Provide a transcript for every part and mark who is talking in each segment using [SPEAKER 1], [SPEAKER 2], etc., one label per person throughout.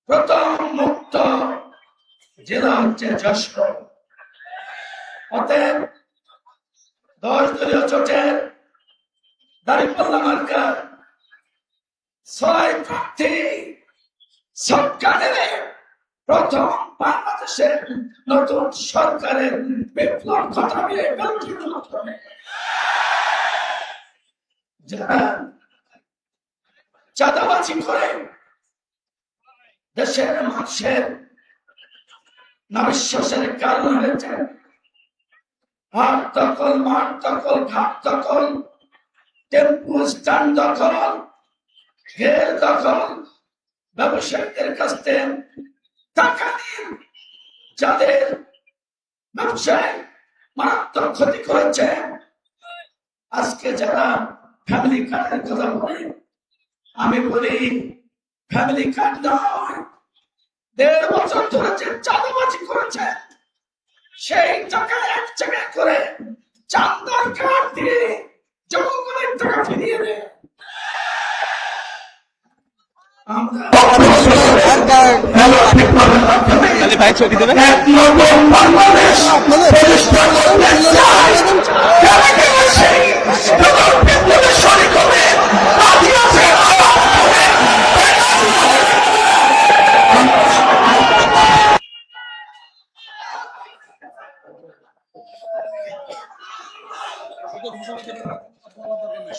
[SPEAKER 1] প্রথম মুক্ত জেলা হচ্ছে যশোর। অতএব 10 দলীয় জোটের দাঁড়িপাল্লা মার্কার 6 প্রার্থী সরকারের প্রথম বাংলাদেশের নতুন সরকারের বিপ্লব ঘটাবে। যারা চাঁদাবাজি করে দেশের মানুষের নাবিশ্বাসের কারণ হয়েছে, হাট দখল, মাঠ দখল, ঘাট দখল, টেম্পু স্ট্যান্ড দখল, ঘের দখল, ব্যবসায়ীদের কাছ থেকে টাকা নিয়ে যাদের ব্যবসায় মারাত্মক ক্ষতি করেছে। আজকে যারা ফ্যামিলি কার্ডের কথা বলে, আমি বলি ফ্যামিলি কার্ড নয়, 1.5 বছর ধরে যে চাঁদাবাজি করেছে সেই টাকা এক জায়গায় করে চাঁদার কার্ড দিয়ে জনগণের টাকা ফিরিয়ে দেয়।
[SPEAKER 2] ভাই ছবি দেবে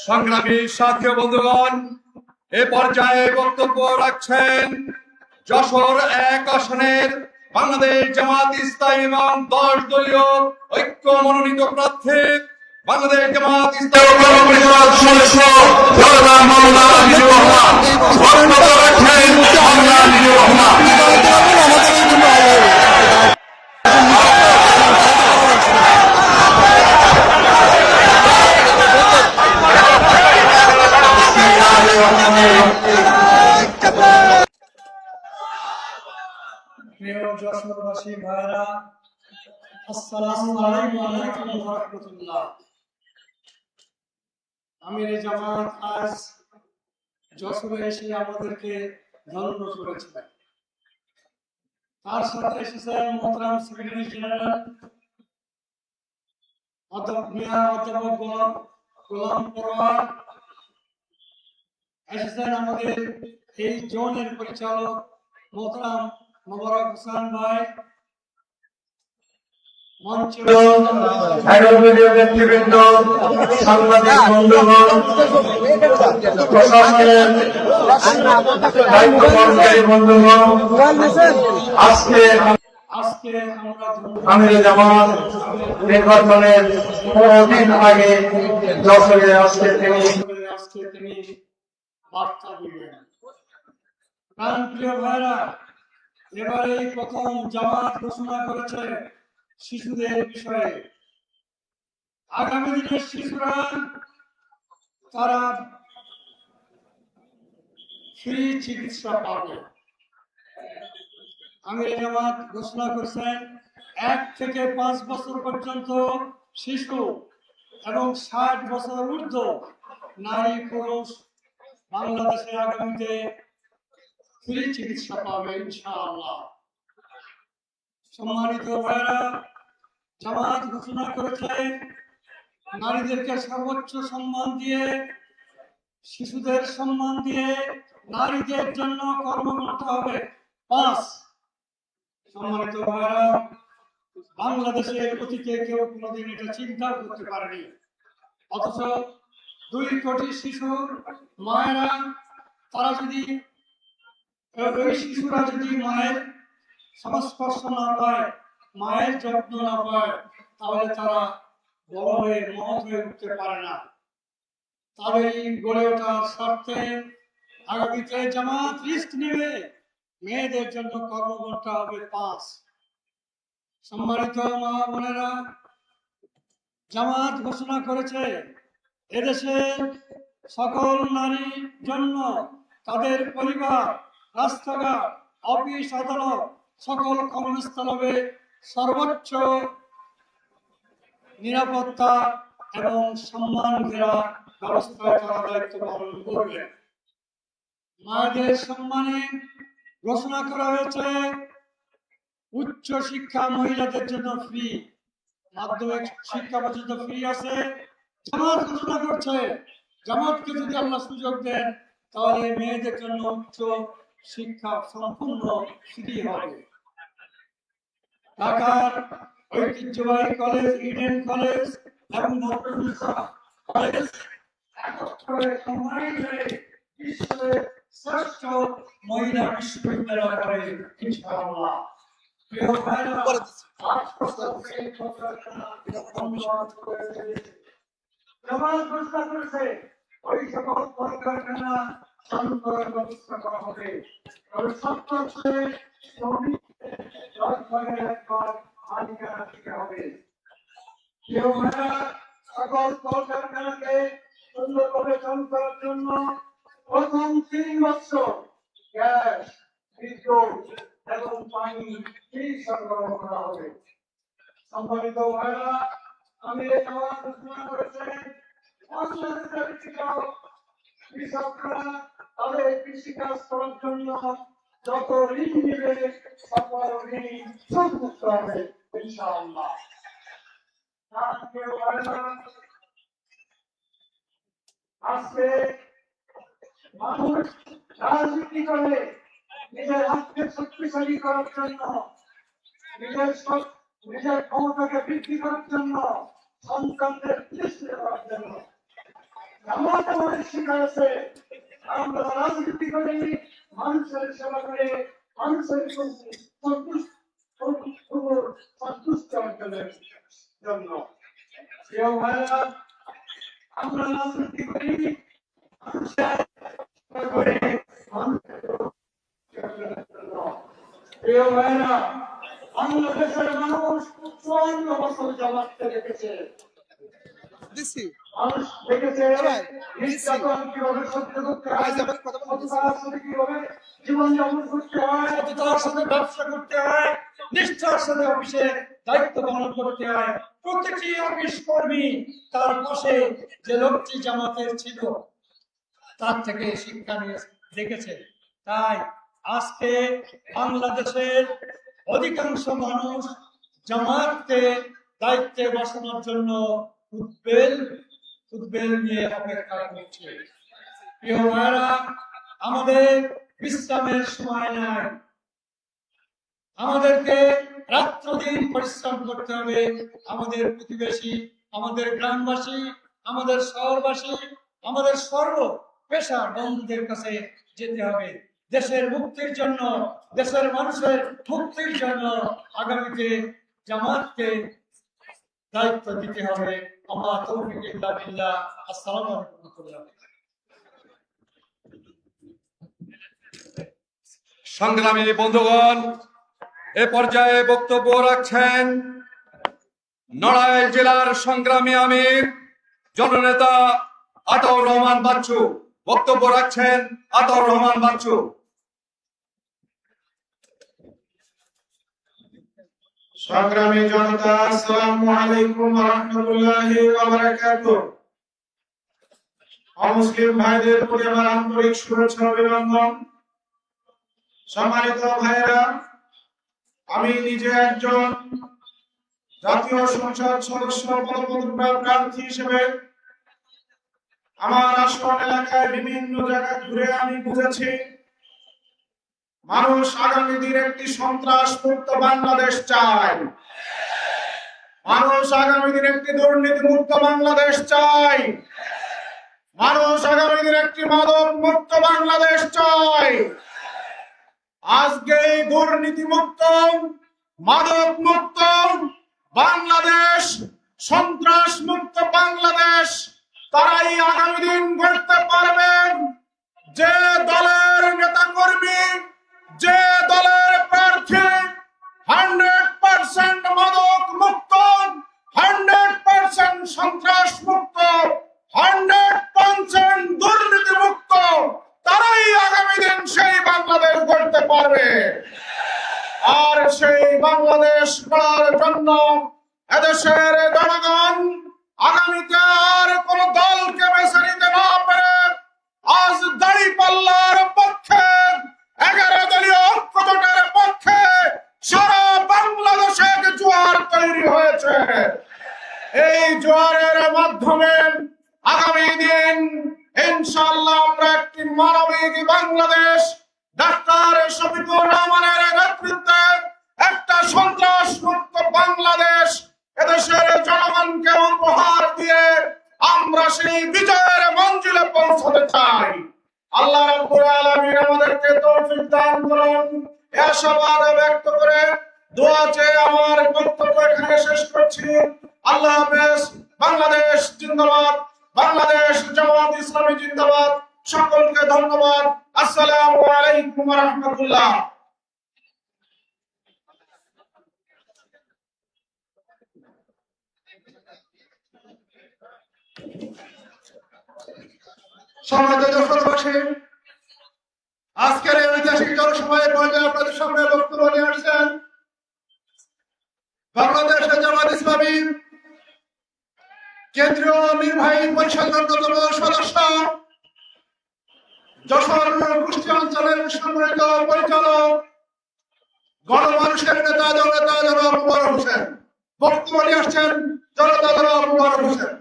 [SPEAKER 3] সংগ্রামী সাথী বন্ধুগণ, এ পর্যায়ে বক্তব্য রাখছেন যশোর 1 আসনের বাংলাদেশ জামাত ইসলামী এবং 10 দলীয় ঐক্য মনোনীত প্রার্থী বাংলাদেশ জামাত ইসলামী সদস্য
[SPEAKER 4] প্রিয় যশোরবাসী ভাইরা, আসসালামু আলাইকুম ওয়া রাহমাতুল্লাহ। আমির জামাত আজ যশোরে এসে আমাদেরকে ধন্য করেছিলেন। তার সাথে এসেছেন মোহতারাম সেক্রেটারি জেনারেল অধ্যাপক গোলাম পরোয়ার, এসেছেন আমাদের এই জোনের পরিচালক মোহতারাম মোবারক হোসেন ভাই,
[SPEAKER 5] নেতৃবৃন্দ, সাংবাদিক বন্ধুগণ, প্রশাসনের দায়িত্বপালনকারী বন্ধুগণ, আজকে আমির জামাত নির্বাচনের 15 দিন আগে যশোরে আজকে তিনি
[SPEAKER 4] বার্তা দিবেন। কারণ প্রিয় ভাইরা, এবারে প্রথম জামাত ঘোষণা করেছে শিশুদের বিষয়ে। আগামী দিনের শিশুরা তারা ফ্রি চিকিৎসা পাবে। আমির জামাত ঘোষণা করেছেন 1 থেকে 5 বছর পর্যন্ত শিশু এবং 60 বছর ঊর্ধ্ব নারী পুরুষ বাংলাদেশে আগামীতে ফ্রি চিকিৎসা পাবে ইনশাআল্লাহ। সম্মানিত ভাইরা, জামাত ঘোষণা করেছে নারীদেরকে সর্বোচ্চ সম্মান দিয়ে, শিশুদের সম্মান দিয়ে নারীদের জন্য কর্ম করতে হবে 5। সম্মানিত ভাইরা, বাংলাদেশের অতীতে কেউ কোনোদিন এটা চিন্তা করতে পারেনি, অথচ 2 কোটি শিশুর মায়েরা, তারা যদি ওই শিশুরা যদি মায়ের সংস্পর্শ না পায়, মায়ের যত্ন না পায়, তাহলে তারা বড় হয়ে মহৎ হয়ে উঠতে পারে না। তবে এই গড়ে ওঠার স্বার্থে আগামীতে জামাত রিস্ক নেবে, মেয়েদের জন্য কর্ম করতে হবে 5। সম্মানিত মা বোনেরা, জামাত ঘোষণা করেছে এদেশের সকল নারীর জন্য তাদের পরিবার, রাস্তাঘাট, অফিস আদালত, সকল কর্মস্থলে সর্বোচ্চ নিরাপত্তা এবং সম্মান ঘেরা ব্যবস্থা করার দায়িত্ব পালন করবে। মায়েদের সম্মানে ঘোষণা করা হয়েছে উচ্চ শিক্ষা মহিলাদের জন্য ফ্রি, মাধ্যমিক শিক্ষা পর্যন্ত ফ্রি আছে। জামাত ঘোষণা করছে জামাতকে যদি আল্লাহ সুযোগ দেন তাহলে মেয়েদের জন্য উচ্চ শিক্ষা সম্পূর্ণ ফ্রি হবে। ঢাকার ঐতিহ্যবাহী কলেজ ইডেন কলেজ এবং কলেজ একত্রে combined হয়ে বিশ্বের শ্রেষ্ঠ মহিলা বিশ্ববিদ্যালয় হবে ইনশাআল্লাহ। প্রিয় ভাইরা, জামাত ঘোষণা করেছে ওই সকল কলকারখানা চালু করার ব্যবস্থা করা হবে। তবে শর্ত হচ্ছে শ্রমিকদের সরকারের একবার মালিকানা দিতে হবে। প্রিয় ভাইরা, সকল কলকারখানাকে সুন্দরভাবে চালু করার জন্য প্রথম 3 বছর গ্যাস, বিদ্যুৎ এবং পানি ফ্রি সরবরাহ করা হবে। সম্মানিত ভাইরা, আমি এই আওয়াজ ঘোষণা করেছি বাংলাদেশের কৃষকরা তাদের কৃষিকাজ করার জন্য যত ঋণ নেবে সকল ঋণ সম্মুক্ত হবে ইনশাআল্লাহ। আজকে মানুষ রাজনীতি করে নিজের হাতকে শক্তিশালী করার জন্য, নিজের ক্ষমতাকে বৃদ্ধি করার জন্য, সন্তানদের প্রতিষ্ঠিত করার জন্য। জামাত আমাদের শিখাচ্ছে আমরা রাজনীতি করে মানুষের সেবা করে মানুষের সন্তুষ্ট অর্জনের জন্য। প্রিয় ভাইরা, আমরা রাজনীতি করি মানুষের করে প্রিয় ভাইরা, বাংলাদেশের মানুষ 54 বছর জামাতকে রেখেছে। মানুষ দেখেছে নির্যাতন কিভাবে সহ্য করতে হয়, সততার সাথে কিভাবে জীবনযাপন করতে হয়, সততার সাথে ব্যবসা করতে হয়, নিষ্ঠার সাথে অফিসে দায়িত্ব পালন করতে হয়। প্রতিটি অফিস কর্মী তার পাশে যে লোকটি জামাতের ছিল তার থেকে শিক্ষা নিয়ে দেখেছে। তাই আজকে বাংলাদেশের অধিকাংশ মানুষ জামাতকে দায়িত্বে বসানোর জন্য উদ্বেল নিয়ে অপেক্ষা করছে। প্রিয় ভাইরা, আমাদের বিশ্রামের সময় নাই। আমাদেরকে রাত্র দিন পরিশ্রম করতে হবে। আমাদের প্রতিবেশী, আমাদের গ্রামবাসী, আমাদের শহরবাসী, আমাদের সর্ব পেশার বন্ধুদের কাছে যেতে হবে। দেশের মুক্তির জন্য, দেশের মানুষের মুক্তির জন্য আগামীতে জামাতকে দায়িত্ব দিতে হবে। আমার তৌফিক ইল্লা বিল্লাহ। আসসালামু আলাইকুম ওয়া রাহমাতুল্লাহ।
[SPEAKER 3] সংগ্রামী বন্ধুগণ, এ পর্যায়ে বক্তব্য রাখছেন নড়াইল জেলার সংগ্রামী আমির জননেতা আতাউর রহমান বাচ্চু। বক্তব্য রাখছেন আতাউর রহমান বাচ্চু।
[SPEAKER 5] সংগ্রামী জনতা, আসসালামু আলাইকুম ওয়া রাহমাতুল্লাহি ওয়া বারাকাতুহু। অমুসলিম ভাইদের প্রতি আমার আন্তরিক শুভেচ্ছা অভিনন্দন। সম্মানিত ভাইরা, আমি নিজে একজন জাতীয় সংসদ সদস্য প্রার্থী হিসেবে আমার আসন এলাকায় বিভিন্ন জায়গায় ঘুরে আমি বুঝেছি মানুষ আগামী দিনে একটি সন্ত্রাস মুক্ত বাংলাদেশ চায়। মানুষ আগামী দিনে একটি দুর্নীতি মুক্ত বাংলাদেশ চায়। মানুষ আগামী দিনে একটি মাদক মুক্ত বাংলাদেশ চায়। আজকে এই দুর্নীতি মুক্ত, মাদক মুক্ত বাংলাদেশ, সন্ত্রাস মুক্ত বাংলাদেশ তারাই আগামী দিন গড়তে পারবেন যে দলের নেতা কর্মী, যে দলের প্রার্থী 100% মাদক মুক্ত, 100% সন্ত্রাস মুক্ত, 100% দুর্নীতি মুক্ত, তারাই আগামী দিন সেই বাংলাদেশ গড়তে পারবে। আর সেই বাংলাদেশ গড়ার জন্য এদেশের জনগণ আগামীতে আর কোন দলকে বেছে নিতে না পারে আজ দাঁড়িপাল্লার পক্ষে 11 দলীয় জোয়ারের মাধ্যমে আগামী দিন ইনশাআল্লাহ আমরা একটি মানবিক বাংলাদেশ ডাক্তার শফিকুর রহমানের নেতৃত্বে একটা সন্ত্রাস মুক্ত বাংলাদেশ এদেশের জনগণকে উপহার দিয়ে আমরা সেই বিজয়ের মঞ্জিলে পৌঁছতে চাই। আল্লাহ রাব্বুল আলামিন আমাদেরকে তৌফিক দান করুন। এই আশাবাদ ব্যক্ত করে দোয়া চেয়ে আমার বক্তব্য এখানে শেষ করছি। আল্লাহ হাফেজ। বাংলাদেশ জিন্দাবাদ, বাংলাদেশ জামাত ইসলামী জিন্দাবাদ। সকলকে ধন্যবাদ। আসসালামু আলাইকুম ওয়া রাহমাতুল্লাহ।
[SPEAKER 4] সম্মানিত দর্শকবাসী, আজকের এই ঐতিহাসিক জনসভায় পর্যায়ে আপনাদের সামনে বক্তব্য নিয়ে আসছেন বাংলাদেশ জামাত ইসলামী কেন্দ্রীয় নির্বাহী পরিষদের অন্যতম সদস্য, যশোর কুষ্টিয়া অঞ্চলের সম্মানিত পরিচালক, গণমানুষের নেতা জনতা জনাব মোবারক হোসেন। বক্তব্য নিয়ে আসছেন জনতা জনাব মোবারক হোসেন।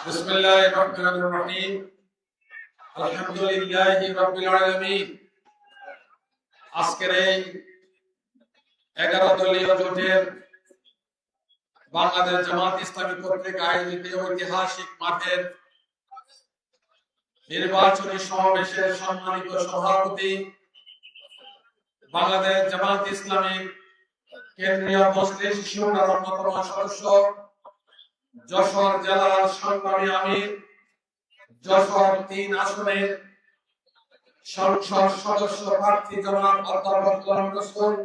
[SPEAKER 3] বিসমিল্লাহির রহমানির রহিম। আলহামদুলিল্লাহি রাব্বিল আলামিন। আজকের এই 11 দলীয় জোটের বাংলাদেশ জামাত ইসলামী কর্তৃক আয়োজিত ঐতিহাসিক মাঠের নির্বাচনী সমাবেশের সম্মানিত সভাপতি, বাংলাদেশ জামাত ইসলামী কেন্দ্রীয় মজলিস শিশুরার অন্যতম সদস্য, যশোর জেলার সংগ্রামী আমির, যশোর 3 আসনের সংসদ সদস্য প্রার্থী জনাব অধ্যাপক গোলাম রসুল,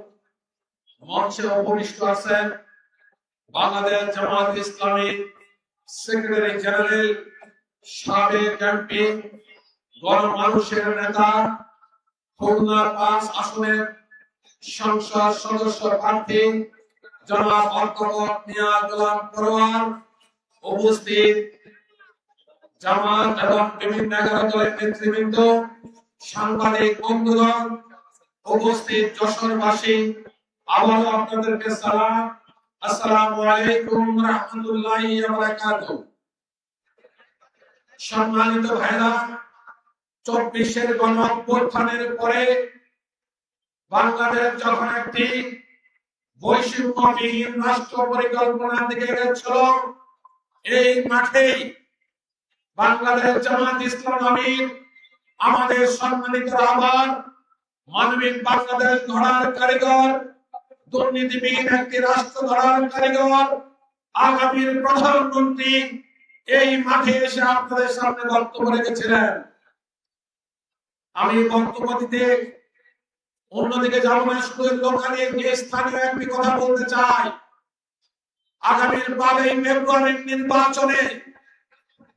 [SPEAKER 3] মঞ্চে উপবিষ্ট আছেন বাংলাদেশ জামাত ইসলামী সেক্রেটারি জেনারেল, সাবেক এমপি, গণমানুষের নেতা, খুলনা 5 আসনের সংসদ সদস্য প্রার্থী জনাব অধ্যাপক মিয়া গোলাম পরোয়ার, উপস্থিত জামাত এবং বিভিন্ন 11 দলের নেতৃবৃন্দ, সাংবাদিক বন্ধুগণ, উপস্থিত যশোরবাসী, আবারও আপনাদেরকে সালাম। আসসালামু আলাইকুম ওয়া রাহমাতুল্লাহি ওয়া বারাকাতুহু। সম্মানিত ভাইরা, 24-এর গণ অভ্যুত্থানের পরে বাংলাদেশ যখন একটি বৈষম্যবিহীন রাষ্ট্র পরিকল্পনার দিকে গেছিল, এই মাঠেই বাংলাদেশ জামাত ইসলামী আমাদের সম্মানিত আহ্বান, মানবিক বাংলাদেশ গড়ার কারিগর, দুর্নীতিবিহীন একটি রাষ্ট্র গড়ার কারিগর, আগামীর প্রধানমন্ত্রী এই মাঠে এসে আপনাদের সামনে বক্তব্য রেখেছিলেন। আমি বক্তব্য দিতে অন্যদিকে যাব না, শুধু লোকালি স্থানীয় একটি কথা বলতে চাই। আগামীর 12 ফেব্রুয়ারির নির্বাচনে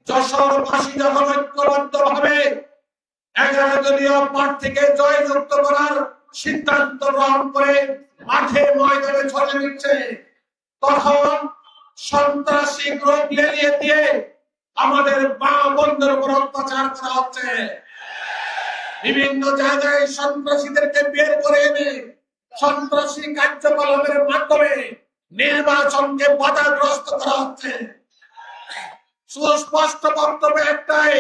[SPEAKER 3] যশোরবাসী যখন ঐক্যবদ্ধভাবে 11 দলীয় প্রার্থীকে জয়যুক্ত করার সিদ্ধান্ত গ্রহণ করে মাঠে ময়দানে ছড়ে দিচ্ছে, তখন সন্ত্রাসী গ্রুপ লেলিয়ে দিয়ে আমাদের মা বোনদের উপর অত্যাচার করা হচ্ছে। বিভিন্ন জায়গায় সন্ত্রাসীদেরকে বের করে এনে সন্ত্রাসী কার্যকলাপের মাধ্যমে নির্বাচনকে বাধাগ্রস্ত করা হচ্ছে। সুস্পষ্ট বক্তব্য একটাই,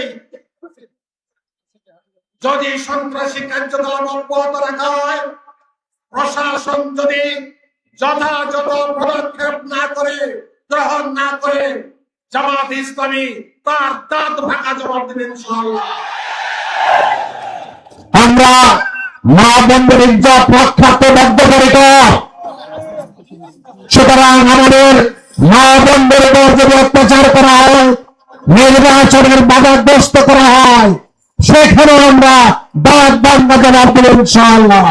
[SPEAKER 3] যদি সন্ত্রাসী কার্যকলাপ অব্যাহত রাখা হয়, প্রশাসন যদি যথাযথ পদক্ষেপ না করে, গ্রহণ না করে, জামাত ইসলামী তার দাঁত ভাঙা জবাব দেবে ইনশাআল্লাহ।
[SPEAKER 2] আমরা মা বোনদের ইজ্জত রক্ষার্থে বদ্ধপরিত। সুতরাং আমাদের মা বোনদের উপর যদি অত্যাচার করা হয়, নির্বাচনের বাধাগ্রস্ত করা হয়, সেখানে আমরা দাঁত ভাঙা জবাব দেব ইনশাআল্লাহ।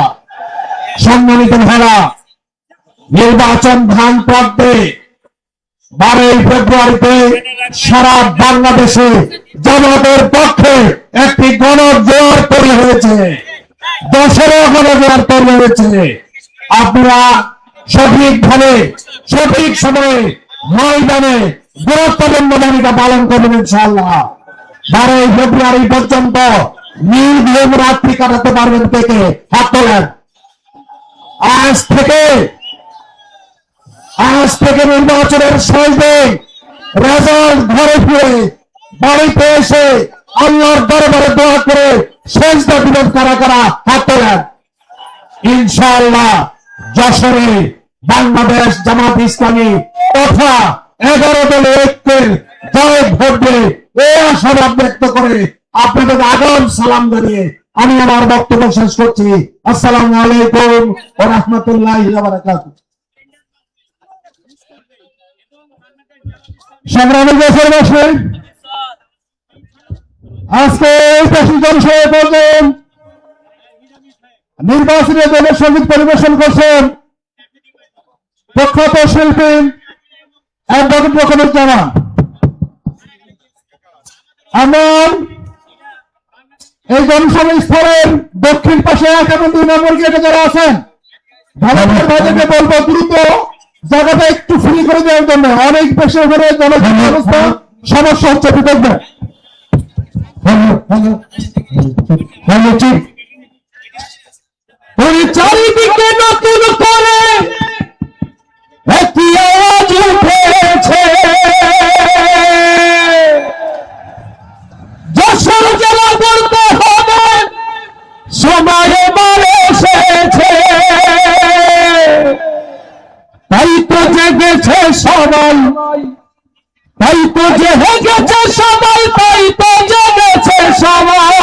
[SPEAKER 2] সম্মানিত ভাইরা, নির্বাচন ধান প্রান্তে 12 ফেব্রুয়ারিতে সারা বাংলাদেশে জামাতের পক্ষে একটি গণজোয়ার তৈরি হয়েছে, দশেরও গণজোয়ার তৈরি হয়েছে। আপনারা সঠিকভাবে সঠিক সময়ে ময়দানে গুরুত্বপূর্ণ ভূমিকা পালন করবেন ইনশাআল্লাহ। 12 ফেব্রুয়ারি পর্যন্ত নির্ঘুম রাত্রি কাটাতে পারবেন থেকে হাত তোলেন। আজ থেকে নির্বাচনের 6 দিন রেজাল্ট ঘরে ফিরে বাড়িতে এসে আল্লাহর দরবারে দোয়া করে সেজদা দিবেন কারা কারা হাত তোলেন। ইনশাআল্লাহ যশোরে বাংলাদেশ জামাত ইসলামী তথা 11 দলের ঐক্যের জয় ঘটবে এই আশাবাদ ব্যক্ত করে আপনাদের আগাম সালাম জানিয়ে আমি আমার বক্তব্য শেষ করছি। আসসালামু আলাইকুম ওয়া রাহমাতুল্লাহি ওয়া বারাকাতুহু। সংগ্রামী দেশবাসী, আজকে এই প্রশিক্ষণ সভায় বলবেন নির্বাচনী দলের সঙ্গীত পরিবেশন করছেন প্রখ্যাত শিল্পী অ্যাডভোকেট রকমুজ্জামান। আমরা এই জনসভা স্থলের দক্ষিণ পাশে 1 নম্বর গেটে যারা আছেন ভারতের ভাইদেরকে বলবো দ্রুত জায়গাটা একটু ফ্রি করে দেওয়ার জন্য, অনেক বেশি করে জনসভা ব্যবস্থা সমস্যা হচ্ছে বিপদ। চারিদিকে নতুন করে একটি আওয়াজ উঠেছে, যশোর জেলা বলতে হবে সময় এবার এসেছে। তাই তো জেগেছে সবাই, তাই তো জেগেছে সবাই, তাই তো জেগেছে সবাই,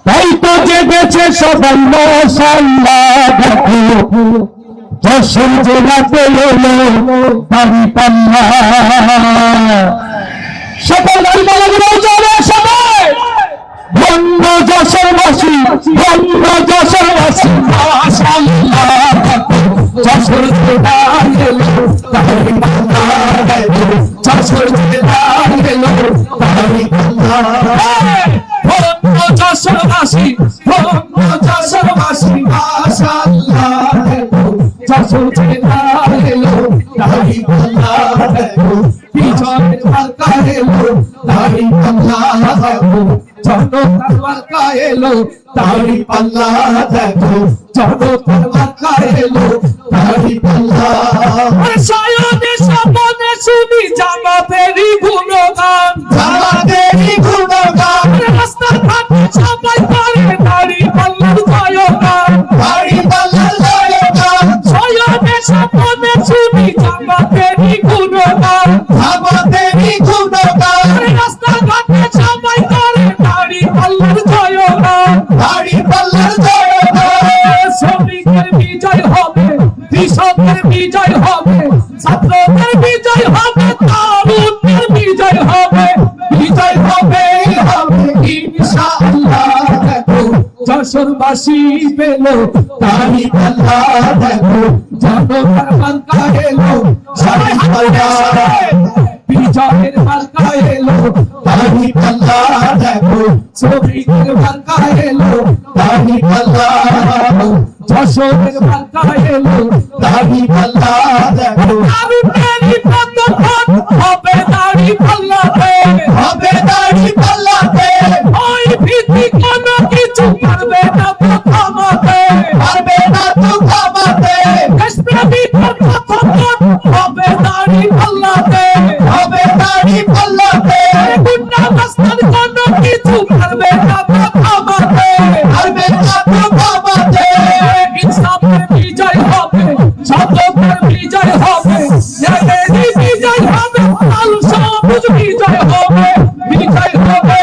[SPEAKER 2] তাই তো জেগেছে সবাই। মাশাআল্লাহ দেখো যশোর জেলাতে এলো দাড়ি পাল্লা, সকল দাড়িপাল্লাগুলো যাবে সবাই। ধন্য যশোরবাসী, ধন্য যশোরবাসী, মাশাআল্লাহ যশোর জেলা এলো দাড়ি পাল্লা, যশোর জেলা এলো দাড়ি পাল্লা। ধন্য যশোরবাসী, ধন্য যশোরবাসী, মাশাআল্লাহ যশোর জেলা এলো দাড়ি পাল্লা, বিজয়ের মার্কা এলো দাড়ি পাল্লা, জনতার মার্কা এলো দাড়ি পাল্লা, দেখো জনতার মার্কা এলো দাড়ি পাল্লা। সায়নে সামনে শুনি জামাতেরই গুণগান, জামাতেরই গুণগান, রাস্তাঘাটে সবাই করে দাড়ি পাল্লার জয়গান, দাড়ি পাল্লার জয়গান। সায়নে সামনে শুনি জামাতেরই গুণগান, জামাতেরই গুণগান, রাস্তাঘাটে সবাই করে দাড়ি পাল্লার জয়গান, দাড়ি পাল্লার জয়গান। শ্রমিকের বিজয় হবে, কৃষকের বিজয় হবে, ছাত্রদের বিজয় হবে, তরুণদের বিজয় হবে, বিজয় হবে ইনশাআল্লাহ। দেখো যশোরবাসী পেল দাড়ি পাল্লা, দেখো জনতার মার্কা এলো দাড়ি পাল্লা, বিজয়ের মার্কা এলো দাড়ি পাল্লা, দেখো শ্রমিকের মার্কা এলো দাড়ি পাল্লা, যশোরের মার্কা এলো দাড়ি পাল্লা, দেখো তরুণেরই প্রথম ভোট হবে দাড়ি পাল্লাতে, হবে দাড়ি পাল্লাতে। ওই ভীতি কোনো কিছু পারবে না তো থামাতে, পারবে না তো থামাতে। দেশপ্রেমিকের প্রথম ভোট হবে দাড়ি পাল্লাতে, হবে দাড়ি পাল্লাতে। গুন্ডা মাস্তান কোনো কিছু পারবে না তো থামাতে, পারবে না তো থামাতে। ইনসাফের বিজয় হবে, সত্যের বিজয় হবে, ন্যায়েরই বিজয় হবে, লাল সবুজ বিজয় হবে, বিজয় হবে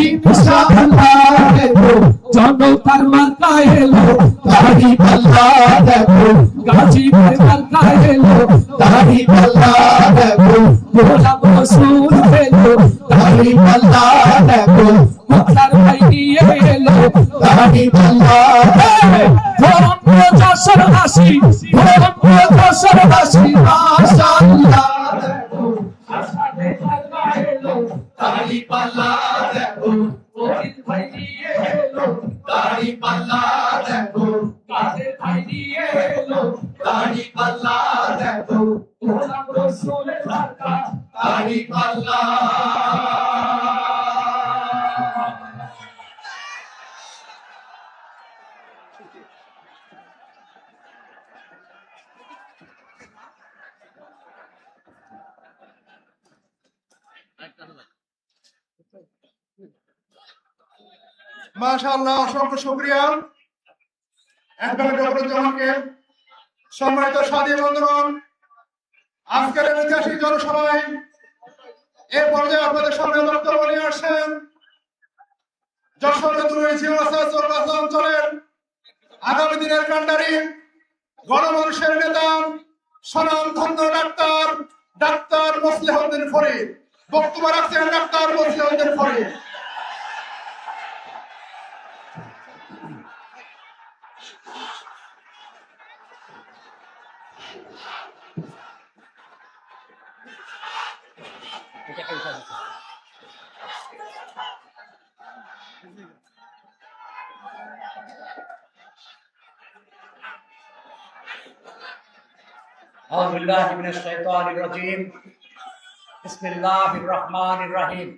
[SPEAKER 2] ইনশাআল্লাহ। দেখো জনতার মার্কা এলো দাড়ি পাল্লা, দেখো গাজীপুরের মার্কা এলো দাড়ি পাল্লা, দেখো গোলাম রসুল এলো দাড়ি পাল্লা, দেখো কোথার ভাই নিয়ে এলো দাড়ি পাল্লা। ধন্য যশোরবাসী, ধন্য যশোরবাসী, মাশাআল্লাহ দেখো আসাদের মার্কা এলো দাড়ি পাল্লা, দেখো ফরিদ ভাই নিয়ে এলো দাড়ি পাল্লা, দেখো কাদের ভাই নিয়ে এলো দাড়ি পাল্লা, দেখো গোলাম রসুলের মার্কা দাড়ি পাল্লা।
[SPEAKER 5] মাশাআল্লাহ, অসংখ্য শুকরিয়া অ্যাডভোকেট জাফরুজ্জামানকে। সম্মানিত সাথী বন্ধুগণ, আজকের এই ঐতিহাসিক জনসভায় এ পর্যায়ে আপনাদের সামনে বক্তব্য নিয়ে আসছেন যশোর অঞ্চলের আগামী দিনের কান্ডারি, গণমানুষের নেতা, স্বনামধন্য ডাক্তার মোসলেহউদ্দিন ফরিদ। বক্তব্য রাখছেন ডাক্তার মোসলেহউদ্দিন ফরিদ।
[SPEAKER 6] أعوذ بالله من الشيطان الرجيم بسم الله الرحمن الرحيم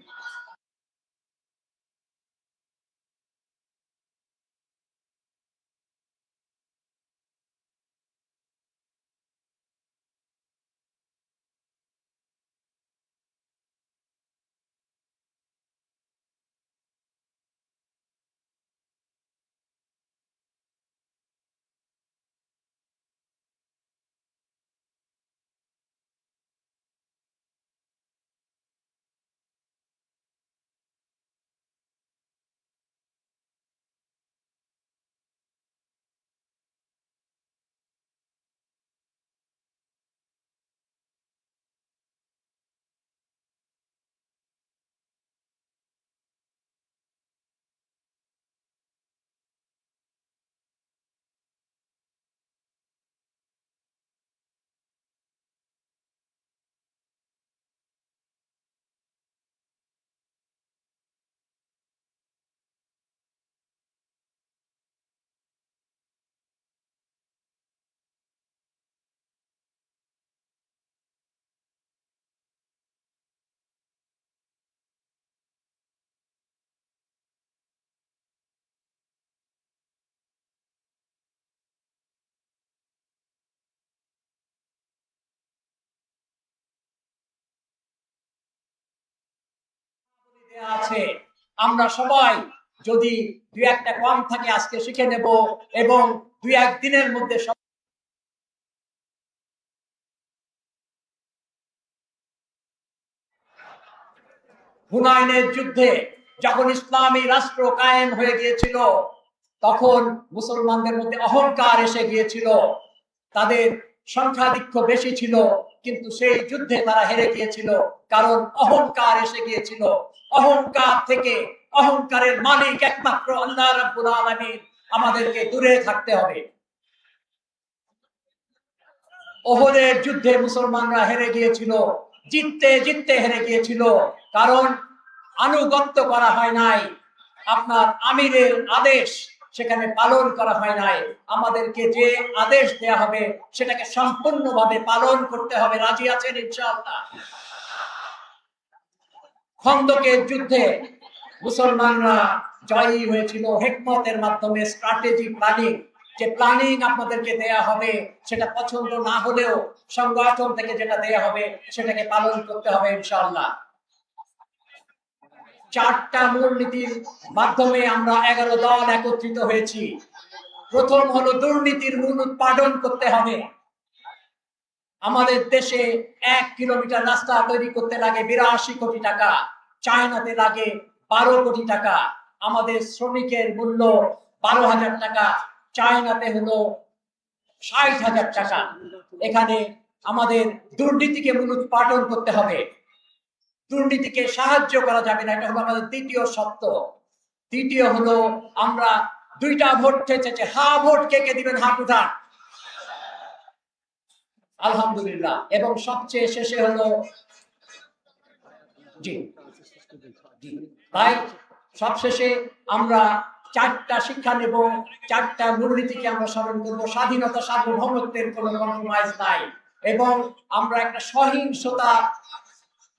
[SPEAKER 6] আছে। আমরা সবাই যদি দুই একটা কম থাকে আজকে শিখে নেব এবং দুই এক দিনের মধ্যে হুনাইনের যুদ্ধে যখন ইসলামী রাষ্ট্র কায়েম হয়ে গিয়েছিল তখন মুসলমানদের মধ্যে অহংকার এসে গিয়েছিল, তাদের সংখ্যাধিক্য বেশি ছিল, কিন্তু সেই যুদ্ধে তারা হেরে গিয়েছিল কারণ অহংকার এসে গিয়েছিল। অহংকার থেকে, অহংকারের মালিক একমাত্র আল্লাহ রাব্বুল আলামিন, আমাদেরকে দূরে থাকতে হবে। ওহদের যুদ্ধে মুসলমানরা হেরে গিয়েছিল, জিততে জিততে হেরে গিয়েছিল, কারণ আনুগত্য করা হয় নাই, আপনার আমিরের আদেশ সেখানে পালন করা হয় নাই। আমাদেরকে যে আদেশ দেয়া হবে সেটাকে সম্পূর্ণভাবে পালন করতে হবে। রাজি আছেন ইনশাআল্লাহ? খন্দকের যুদ্ধে মুসলমানরা জয়ী হয়েছিল হিকমতের মাধ্যমে, স্ট্র্যাটেজি প্ল্যানিং। যে প্ল্যানিং আপনাদেরকে দেয়া হবে সেটা পছন্দ না হলেও সংগঠন থেকে যেটা দেয়া হবে সেটাকে পালন করতে হবে ইনশাআল্লাহ। চারটা মূলনীতির মাধ্যমে আমরা 11 দল একত্রিত হয়েছি। প্রথম হলো দুর্নীতির মূল উৎপাদন করতে হবে। আমাদের দেশে 1 কিলোমিটার রাস্তা তৈরি করতে লাগে 82 কোটি টাকা, চায়নাতে লাগে 12 কোটি টাকা। আমাদের শ্রমিকের মূল্য 12,000 টাকা, চায়নাতে হলো 60,000 টাকা। এখানে আমাদের দুর্নীতিকে মূল উৎপাদন করতে হবে। দুর্নীতিকে সাহায্য করা যাবে না, এটা হলো আমাদের দ্বিতীয় সত্য। তৃতীয় হলো আমরা 2টা ভোট চেয়েছে, হা ভোট কে কে দিবেন, হাত উঠান। আলহামদুলিল্লাহ। এবং সবচেয়ে শেষে হলো জি জি তাই সবশেষে আমরা 4টা শিক্ষা নেব, 4টা মূলনীতিকে আমরা স্মরণ করব। স্বাধীনতা, সার্বভৌমত্বের কোনো কম্প্রোমাইজ নাই, এবং আমরা একটা সহিংসতা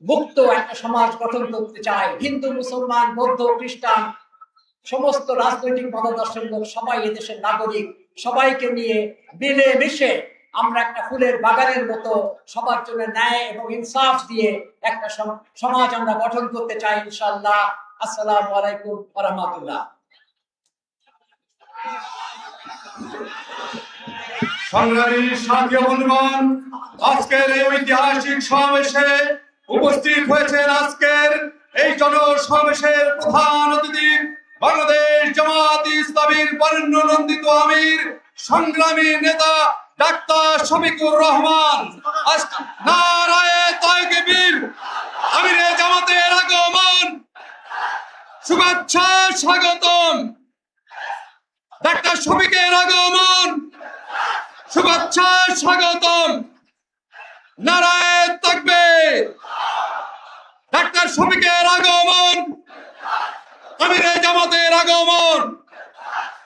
[SPEAKER 6] মুক্ত একটা সমাজ গঠন করতে চাই। হিন্দু, মুসলমান, বৌদ্ধ, খ্রিস্টান, সমস্ত রাজনৈতিক মতাদর্শের লোক সবাই এদেশের নাগরিক। সবাইকে নিয়ে মিলে মিশে আমরা একটা ফুলের বাগানের মতো সবার জন্য ন্যায় এবং ইনসাফ দিয়ে একটা সমাজ আমরা গঠন করতে চাই ইনশাআল্লাহ। আসসালামু আলাইকুম ওয়া রাহমাতুল্লাহ।
[SPEAKER 3] সংগ্রামী সাথী বন্ধুগণ, আজকের এই ঐতিহাসিক সমাবেশে উপস্থিত হয়েছেন আজকের এই জনসমাবেশের প্রধান অতিথি বাংলাদেশ জামাত ইসলামীর বরেণ্য নন্দিত আমির সংগ্রামী নেতা ডাক্তার শফিকুর রহমান। নারায়ে তাকবীর। আমিরে জামাতের আগমন, শুভেচ্ছা স্বাগতম। ডাক্তার শফিকের আগমন, শুভেচ্ছা স্বাগতম। নারায়ে তাকবীর। ডাক্তার শফিকের আগমন, আমিরে জামাতের আগমন,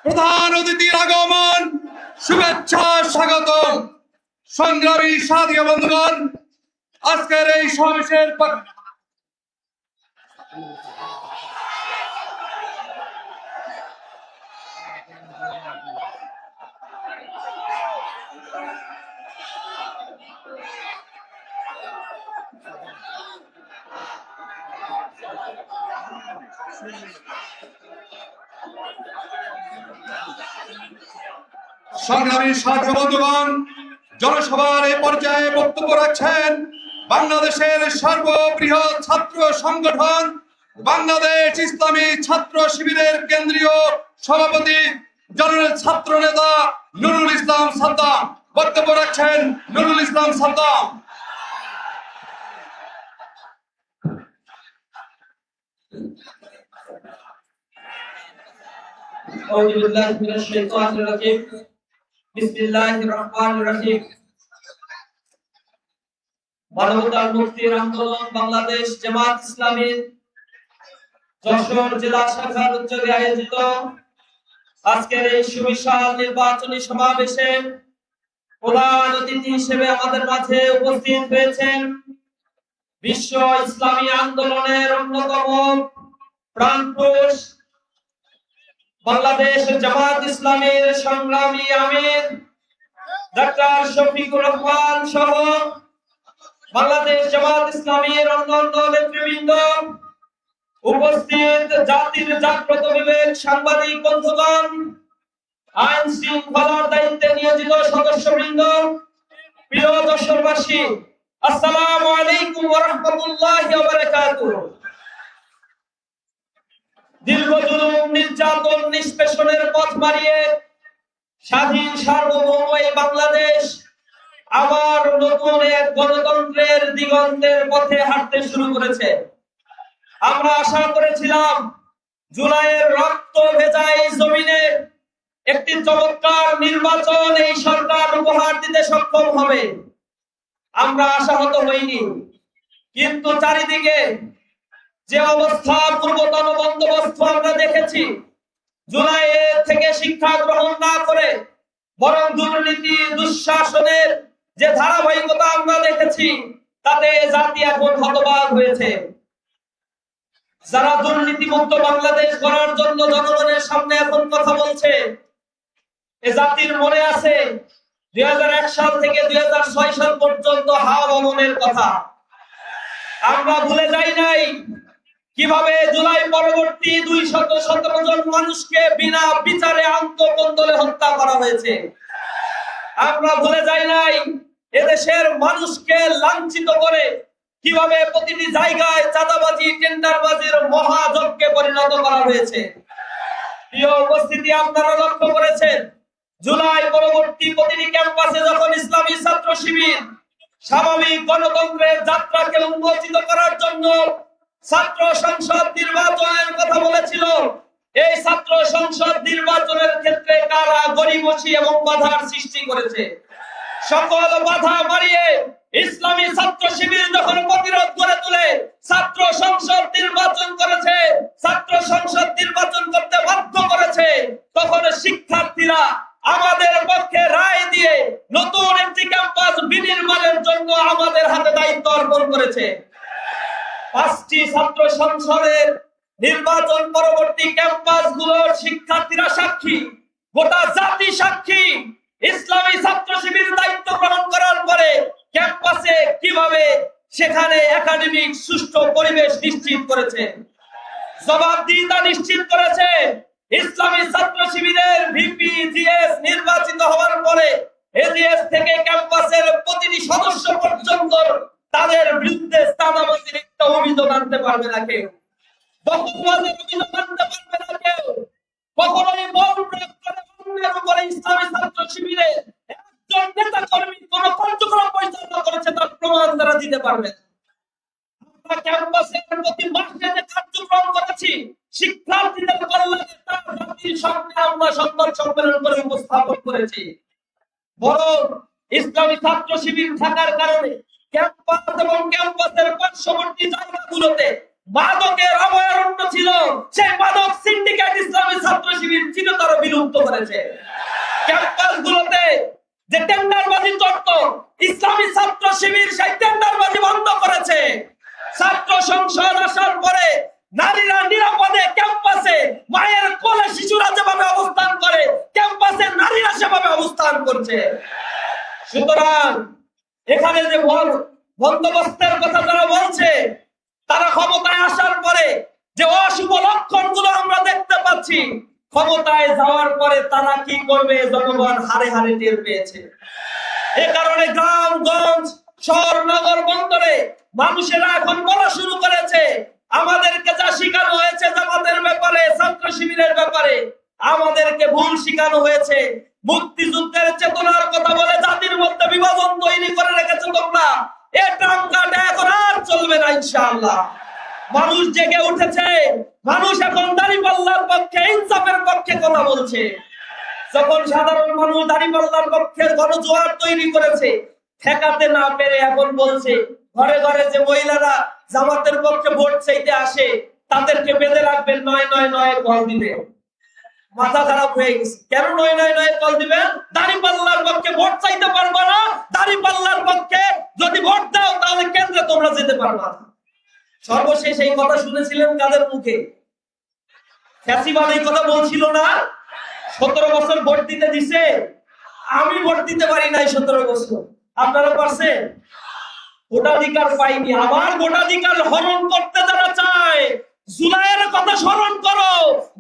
[SPEAKER 3] প্রধান অতিথির আগমন, শুভেচ্ছা স্বাগতম। সংগ্রামী সাথী বন্ধুগণ, আজকের এই সমাবেশের সংগ্রামী সাথী বন্ধুগণ, জনসভার এই পর্যায়ে বক্তব্য রাখছেন বাংলাদেশের সর্ববৃহৎ ছাত্র সংগঠন বাংলাদেশ ইসলামী ছাত্র শিবিরের কেন্দ্রীয় সভাপতি জননেতা ছাত্র নেতা নুরুল ইসলাম সাদ্দাম। বক্তব্য রাখছেন নুরুল ইসলাম সাদ্দাম।
[SPEAKER 7] أعوذ بالله من الشيطان الرجيم بسم الله الرحمن الرحيم মানবতার মুক্তির আন্দোলন বাংলাদেশ জামাত ইসলামী যশোর জেলা শাখার উদ্যোগে আয়োজিত আজকের এই সুবিশাল নির্বাচনী সমাবেশে প্রধান অতিথি হিসেবে আমাদের মাঝে উপস্থিত হয়েছেন বিশ্ব ইসলামী আন্দোলনের অন্যতম প্রাণপুরুষ বাংলাদেশ জামাত ইসলামীর সংগ্রামী আমির ডাক্তার শফিকুর রহমান সহ বাংলাদেশ জামাত ইসলামীর অন্যান্য নেতৃবৃন্দ, উপস্থিত জাতির জাগ্রত বিবেক সাংবাদিক বন্ধুগণ, আইন শৃঙ্খলার দায়িত্বে নিয়োজিত সদস্যবৃন্দ, প্রিয় যশোরবাসী, আসসালামু আলাইকুম ওয়া রাহমাতুল্লাহি ওয়া বারাকাতুহু। দীর্ঘ জুলুম নির্যাতন নিষ্পেষণের পথ মারিয়ে স্বাধীন সার্বভৌম এই বাংলাদেশ আবার নতুন এক গণতন্ত্রের দিগন্তের পথে হাঁটতে শুরু করেছে। আমরা আশা করেছিলাম জুলাইয়ের রক্ত ভেজা এই জমিনে একটি চমৎকার নির্বাচন এই সরকার উপহার দিতে সক্ষম হবে। আমরা আশাহত হইনি, কিন্তু চারিদিকে যে অবস্থা, পূর্বতন বন্দোবস্ত আমরা দেখেছি, জুলাই থেকে শিক্ষা গ্রহণ না করে বরং দুর্নীতি দুঃশাসনের যে ধারাবাহিকতা আমরা দেখেছি, তাতে জাতি এখন হতবাক হয়েছে। যারা দুর্নীতিমুক্ত বাংলাদেশ গড়ার জন্য জনগণের সামনে এখন কথা বলছে, এ জাতির মনে আছে 2001 সাল থেকে 2006 সাল পর্যন্ত হাওয়া ভবনের কথা। আমরা ভুলে যাই নাই কিভাবে জুলাই পরবর্তী 217 জন মানুষকে বিনা বিচারে আত্মকন্দলে হত্যা করা হয়েছে। আমরা ভুলে যাই নাই এদেশের মানুষকে লাঞ্ছিত করে কিভাবে প্রতিটি জায়গায় চাঁদাবাজি টেন্ডারবাজির মহাযজ্ঞে পরিণত করা হয়েছে। প্রিয় উপস্থিতি, আপনারা লক্ষ্য করেছেন জুলাই পরবর্তী প্রতিটি ক্যাম্পাসে যখন ইসলামী ছাত্র শিবির স্বাভাবিক গণতন্ত্রের যাত্রাকে উন্মোচিত করার জন্য ছাত্র সংসদ নির্বাচনের কথা বলেছিল, এই ছাত্র সংসদ নির্বাচনের ক্ষেত্রে কারা গরিমসি এবং বাধার সৃষ্টি করেছে। সকল বাধা মারিয়ে ইসলামী ছাত্র শিবির যখন প্রতিরোধ করে তুলে ছাত্র সংসদ নির্বাচন করেছে, ছাত্র সংসদ নির্বাচন করতে বাধ্য করেছে, তখন শিক্ষার্থীরা আমাদের পক্ষে রায় দিয়ে নতুন একটি ক্যাম্পাস বিনির্মাণের জন্য আমাদের হাতে দায়িত্ব অর্পণ করেছে। 5টি ছাত্র সংসদের নির্বাচন পরবর্তী ক্যাম্পাসগুলোর শিক্ষার্থীরা সাক্ষী, গোটা জাতি সাক্ষী। ইসলামী ছাত্র শিবির দায়িত্ব গ্রহণ করার পরে ক্যাম্পাসে কিভাবে সেখানে একাডেমিক সুষ্ঠু পরিবেশ নিশ্চিত করেছে, জবাবদিহিতা নিশ্চিত করেছে, ইসলামী ছাত্র শিবিরের ভিপি জিএস নির্বাচিত হওয়ার পরে এজিএস থেকে ক্যাম্পাসের প্রতিটি সদস্য পর্যন্ত তাদের বিরুদ্ধে চাঁদাবাজির একটা অভিযোগ আনতে পারবে না কেউ, দখলবাজির অভিযোগ আনতে পারবে না কেউ, কখনোই বল প্রয়োগ করে অন্যের উপরে ইসলামী ছাত্র শিবিরে একজন নেতা কর্মী কোন কার্যক্রম পরিচালনা করেছে তার প্রমাণ তারা দিতে পারবে। আমরা ক্যাম্পাসের প্রতি মাসে যে কার্যক্রম করেছি, শিক্ষার্থীদের কল্যাণে তার জাতির সামনে আমরা সংবাদ সম্মেলন করে উপস্থাপন করেছি। বরং ইসলামী ছাত্র শিবির থাকার কারণে ক্যাম্পাস এবং ক্যাম্পাসের পার্শ্ববর্তী জায়গাগুলোতে মাদকের অভয়ারণ্য ছিল, সেই মাদক সিন্ডিকেট ইসলামী ছাত্র শিবির চিরতরে বিলুপ্ত করেছে। ক্যাম্পাসগুলোতে যে টেন্ডারবাজি চলত, ইসলামী ছাত্র শিবির সেই টেন্ডারবাজি বন্ধ করেছে। ছাত্র সংসদ আসার পরে নারীরা নিরাপদে ক্যাম্পাসে মায়ের কোলে শিশুরা যেভাবে অবস্থান করে, ক্যাম্পাসে নারীরা সেভাবে অবস্থান করছে। সুতরাং এখানে যে বন্দোবস্তের কথা যারা বলছে, তারা ক্ষমতায় আসার পরে যে অশুভ লক্ষণগুলো আমরা দেখতে পাচ্ছি, ক্ষমতায় যাওয়ার পরে তারা কি করবে জনগণ হারে হারে টের পেয়েছে। এ কারণে গ্রামগঞ্জ শহর নগর বন্দরে মানুষেরা এখন বলা শুরু করেছে, আমাদেরকে যা শিখানো হয়েছে জামাতের ব্যাপারে, ছাত্র শিবিরের ব্যাপারে, আমাদেরকে ভুল শিখানো হয়েছে। মুক্তিযুদ্ধের চেতনার কথা বলে জাতির মধ্যে বিভাজন তৈরি করে রেখেছে তোমরা, এ টাঙ্কাটা এখন আর চলবে না ইনশাআল্লাহ। মানুষ জেগে উঠেছে, মানুষ এখন দাঁড়িপাল্লার পক্ষে, ইনসাফের পক্ষে কথা বলছে। যখন সাধারণ মানুষ দাঁড়িপাল্লার পক্ষে গণজোয়ার তৈরি করেছে, ঠেকাতে না পেরে এখন বলছে ঘরে ঘরে যে মহিলারা জামাতের পক্ষে ভোট চাইতে আসে তাদেরকে বেঁধে রাখবেন, 999 কল দিবে। মাথা খারাপ হয়ে গেছে, কেন 999 কল দিবেন? দাঁড়িপাল্লার পক্ষে ভোট চাইতে পারবা না, দাঁড়িপাল্লার পক্ষে যদি ভোট দাও তাহলে কেন্দ্রে তোমরা যেতে পারবা না। সর্বশেষ এই কথা শুনেছিলেন কাদের মুখে? ফ্যাসিবাদ এই কথা বলছিল না? 17 বছর ভোট দিতে দিছে, আমি ভোট দিতে পারি নাই 17 বছর, আপনারা পারছেন? ভোটাধিকার পাইনি। আমার ভোটাধিকার হরণ করতে যারা চায়, জুলাইয়ের কথা স্মরণ করো,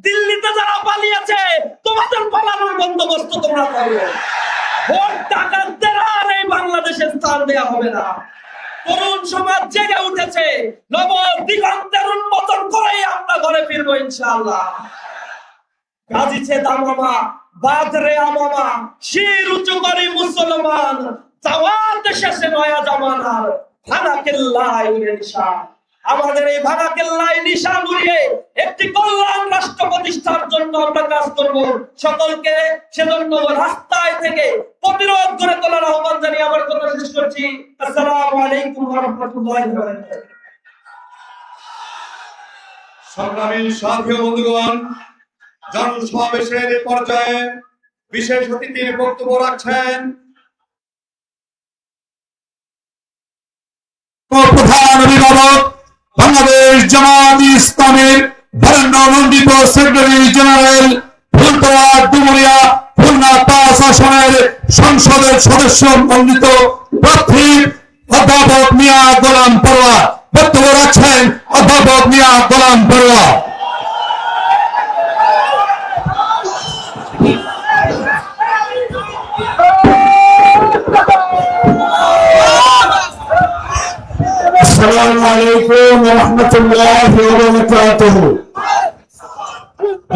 [SPEAKER 7] দিল্লিতে যারা পালিয়েছে তোমাদের পালানোর বন্দোবস্ত তোমরা করো। ভোট ডাকাতদের আর এই বাংলাদেশে স্থান দেওয়া হবে না। তরুণ সমাজ জেগে উঠেছে, নব দিগন্তের উন্মোচন করেই আমরা ঘরে ফিরবো ইনশাআল্লাহ। গাজিছে দামামা, বাদরে আমামা, শির উঁচু করি মুসলমান, জাওয়াত শেষে নয়া জামানার ভাঙা কেল্লায় উড়ে নিশা। আমাদের এই ভাঙা কেল্লায় নিশা উড়িয়ে একটি কল্যাণ রাষ্ট্র প্রতিষ্ঠার জন্য আমরা কাজ করব। সকলকে সেজন্য রাস্তায় থেকে প্রতিরোধ গড়ে তোলার আহ্বান জানিয়ে আমার কথা শেষ করছি। আসসালামু আলাইকুম ওয়া রাহমাতুল্লাহি ওয়া বারাকাতুহু।
[SPEAKER 3] সংগ্রামী সাথী ও বন্ধুগণ, জনসমাবেশের এই পর্যায়ে বিশেষ অতিথির বক্তব্য রাখছেন
[SPEAKER 2] প্রধান অভিভাবক বাংলাদেশ জামাত ইসলামের বরেণ্যমণ্ডিত সেক্রেটারি জেনারেল ফুলতলা ডুমুরিয়া খুলনা 5 আসনের সংসদের সদস্য মনোনীত প্রার্থী অধ্যাপক মিয়া গোলাম পরোয়া। বক্তব্য রাখছেন অধ্যাপক মিয়া গোলাম পরোয়া। السلام عليكم ورحمة الله وبركاته.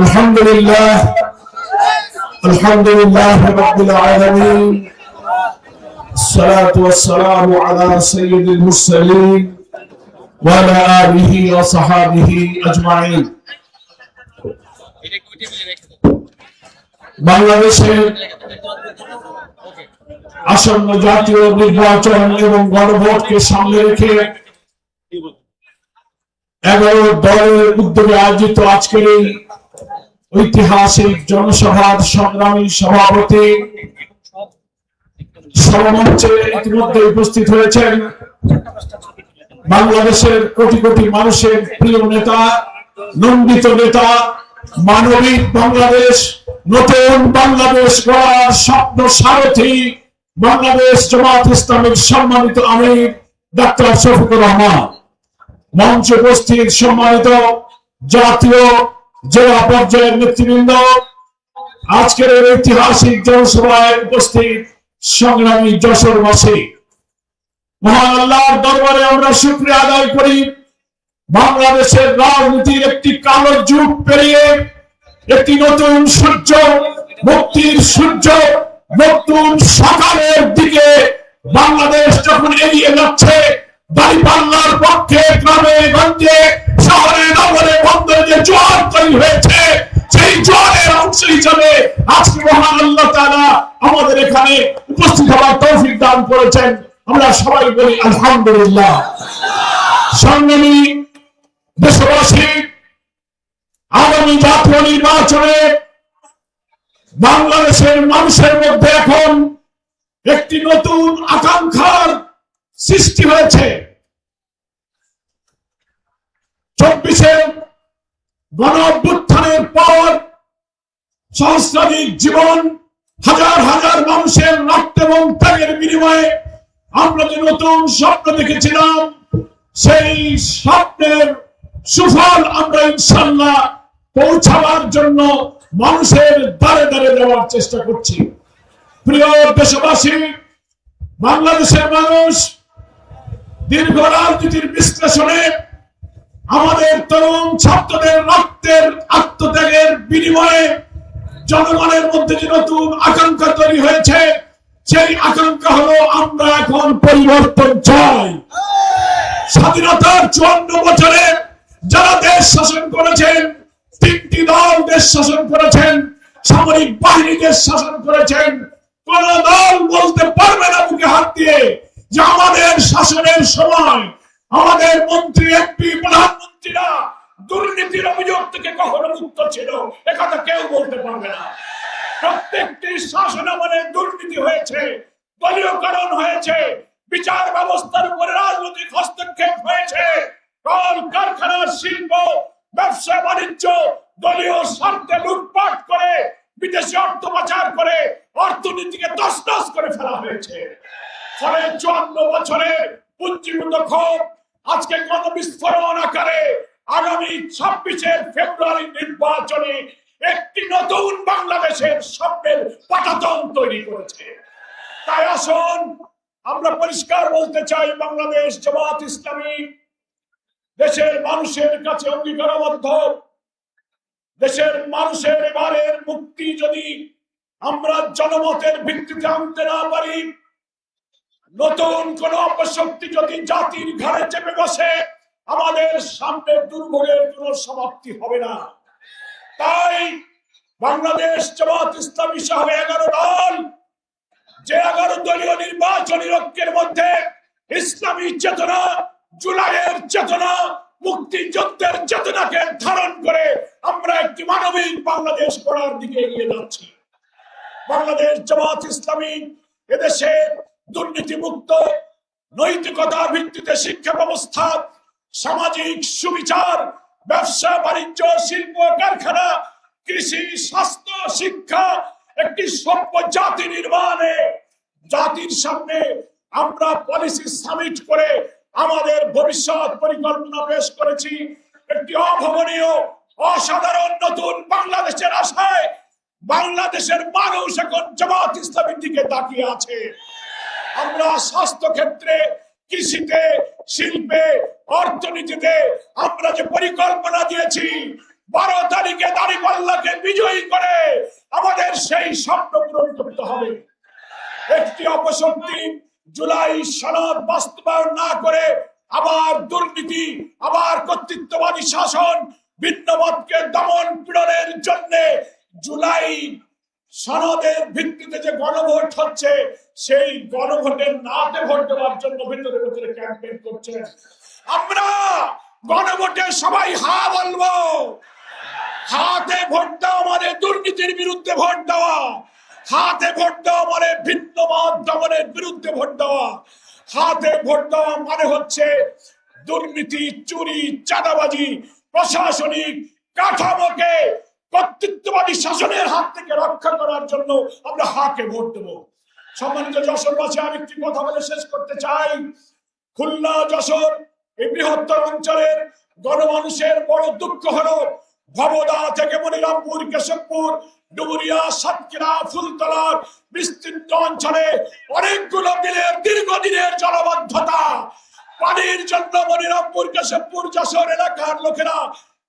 [SPEAKER 2] الحمد لله رب العالمين، الصلاة والسلام على سيد المرسلين وعلى آله وصحابه أجمعين. বাংলাদেশের আসন্ন জাতীয় নির্বাচন এবং গণভোটকে সামনে রেখে 11 দলের উদ্যোগে আয়োজিত আজকের এই ঐতিহাসিক জনসভার সংগ্রামী সভাপতি সভামঞ্চে ইতিমধ্যে উপস্থিত হয়েছেন বাংলাদেশের কোটি কোটি মানুষের প্রিয় নেতা, নন্দিত নেতা, মানবিক বাংলাদেশ, নতুন বাংলাদেশ গড়ার স্বপ্ন সারথী বাংলাদেশ জামাত ইসলামের সম্মানিত আমির ডাক্তার শফিকুর রহমান। মঞ্চে উপস্থিত সম্মানিত জাতীয় জেলা পর্যায়ের নেতৃবৃন্দ, আজকের এই ঐতিহাসিক জনসভায় উপস্থিত সংগ্রামী যশোরবাসী, মহান আল্লাহর দরবারে আমরা শুকরিয়া আদায় করি। বাংলাদেশের রাজনীতির একটি কালো যুগ পেরিয়ে একটি নতুন সূর্য, মুক্তির সূর্য, নতুন সকালের দিকে বাংলাদেশ যখন এগিয়ে যাচ্ছে, দাঁড়িপাল্লার পক্ষে গ্রামে গঞ্জে শহরে নগরে বন্দরে যে জোয়ার তৈরি হয়েছে, সেই জোয়ারের অংশ হিসাবে আজকে মহান আল্লাহ তাআলা আমাদের এখানে উপস্থিত হওয়ার তৌফিক দান করেছেন। আমরা সবাই বলি আলহামদুলিল্লাহ। সংগ্রামী দেশবাসী, আগামী জাতীয় নির্বাচনে বাংলাদেশের মানুষের মধ্যে এখন একটি নতুন আকাঙ্ক্ষার সৃষ্টি হয়েছে। 24-এর গণ অভ্যুত্থানের পর সহস্রাধিক জীবন, হাজার হাজার মানুষের রক্ত এবং ত্যাগের বিনিময়ে আমরা যে নতুন স্বপ্ন দেখেছিলাম, সেই স্বপ্নের সুফল আমরা ইনশাআল্লাহ পৌঁছাবার জন্য মানুষের দ্বারে দ্বারে দেওয়ার চেষ্টা করছি। প্রিয় দেশবাসী, বাংলাদেশের মানুষ দীর্ঘ রাজনীতির বিশ্লেষণে আমাদের তরুণ ছাত্রদের রক্তের আত্মত্যাগের বিনিময়ে জনগণের মধ্যে যে নতুন আকাঙ্ক্ষা তৈরি হয়েছে, সেই আকাঙ্ক্ষা হলো আমরা এখন পরিবর্তন চাই। স্বাধীনতার 54 বছরে যারা দেশ শাসন করেছেন, 3টি দল দেশ শাসন করেছেন, সামরিক বাহিনী দেশ শাসন করেছেন, কোন দল বলতে পারবে না বুকে হাত দিয়ে যে আমাদের শাসনের সময় আমাদের মন্ত্রী, এমপি, প্রধানমন্ত্রীরা দুর্নীতির অভিযোগ থেকে কখনো মুক্ত ছিল। একথা কেউ বলতে পারবে না। প্রত্যেকটি শাসনামলে দুর্নীতি হয়েছে, দলীয়করণ হয়েছে, বিচার ব্যবস্থার উপরে রাজনৈতিক হস্তক্ষেপ হয়েছে, কল কারখানা, শিল্প, ব্যবসা বাণিজ্য দলীয় স্বার্থে লুটপাট করে, বিদেশি অর্থ পাচার করে অর্থনীতিকে তছনছ করে ফেলা হয়েছে। ফলে 54 বছরের পুঞ্জীভূত ক্ষোভ আজকে গণবিস্ফোরণ আকারে আগামী 26 ফেব্রুয়ারি নির্বাচনে একটি নতুন বাংলাদেশের স্বপ্নের পাটাতন তৈরি করেছে। তাই আসুন আমরা পরিষ্কার বলতে চাই, বাংলাদেশ জামাত ইসলামী দেশের মানুষের কাছে অঙ্গীকারবদ্ধ। দেশের মানুষের এবারের মুক্তি যদি আমরা জনমতের ভিত্তিতে আনতে না পারি, নতুন কোন অপশক্তি যদি জাতির ঘাড়ে চেপে বসে, আমাদের সামনে দুর্ভোগের কোন সমাপ্তি হবে না। তাই বাংলাদেশ জামাত ইসলামী সহ 11 দল, যে 11 দলীয় নির্বাচনী ঐক্যের মধ্যে ইসলামী চেতনা, জুলাইয়ের চেতনা, মুক্তিযুদ্ধের চেতনাকে ধারণ করে আমরা একটি মানবিক বাংলাদেশ গড়ার দিকে এগিয়ে যাচ্ছি। বাংলাদেশ জামাত ইসলামী এদেশে দুর্নীতি মুক্ত, নৈতিকতার ভিত্তিতে শিক্ষা ব্যবস্থা, সামাজিক সুবিচার, ব্যবসা বাণিজ্য, শিল্প কারখানা, কৃষি, স্বাস্থ্য, শিক্ষা, একটি সভ্য জাতি নির্মাণে জাতির সামনে আমরা পলিসি সামিট করে আমাদের ভবিষ্যৎ পরিকল্পনা পেশ করেছি। একটি অভাবনীয়, অসাধারণ নতুন বাংলাদেশের আশায় বাংলাদেশের মানুষ এখন জামাত ইসলামীর দিকে তাকিয়ে আছে। আমরা স্বাস্থ্য ক্ষেত্রে, কৃষিতে, শিল্পে, অর্থনীতিতে আমরা যে পরিকল্পনা দিয়েছি, 12 তারিখে দাঁড়িপাল্লাকে বিজয়ী করে আমাদের সেই স্বপ্ন পূরণ করতে হবে। একটি অপশক্তি জুলাই সনদ বাস্তবায়ন না করে আবার দুর্নীতি, আবার কর্তৃত্ববাদী শাসন, ভিন্ন মতকে দমন পীড়নের জন্য জুলাই সনদের ভিত্তিতে যে গণভোট হচ্ছে, সেই গণভোটের নাতে ভোট দেওয়ার জন্য ভিতরে ভিতরে ক্যাম্পেইন করছে। আমরা গণভোটে সবাই হা বলবো। হাতে ভোট দেওয়া মানে দুর্নীতির বিরুদ্ধে ভোট দেওয়া, হাতে ভোট দেওয়া মানে ভিন্ন মত দমনের বিরুদ্ধে ভোট দেওয়া, হাতে ভোট দেওয়া মানে হচ্ছে দুর্নীতি, চুরি, চাঁদাবাজি, প্রশাসনিক কাঠামোকে কর্তৃত্ববাদী শাসনের হাত থেকে রক্ষা করার জন্য আমরা হাকে ভোট দেব। সম্মানিত যশোরবাসী, আমি একটি কথা বলে শেষ করতে চাই। খুলনা, যশোর এই বৃহত্তর অঞ্চলের গণমানুষের বড় দুঃখ হলো
[SPEAKER 5] ভবদা থেকে মনিরামপুর, কেশবপুর, ডুবুরিয়া, সাতক্ষীরা, ফুলতলার বিস্তীর্ণ অঞ্চলে অনেকগুলো বিলের দীর্ঘদিনের জলাবদ্ধতা। পানির জন্য মনিরামপুর, কেশবপুর, যশোর এলাকার লোকেরা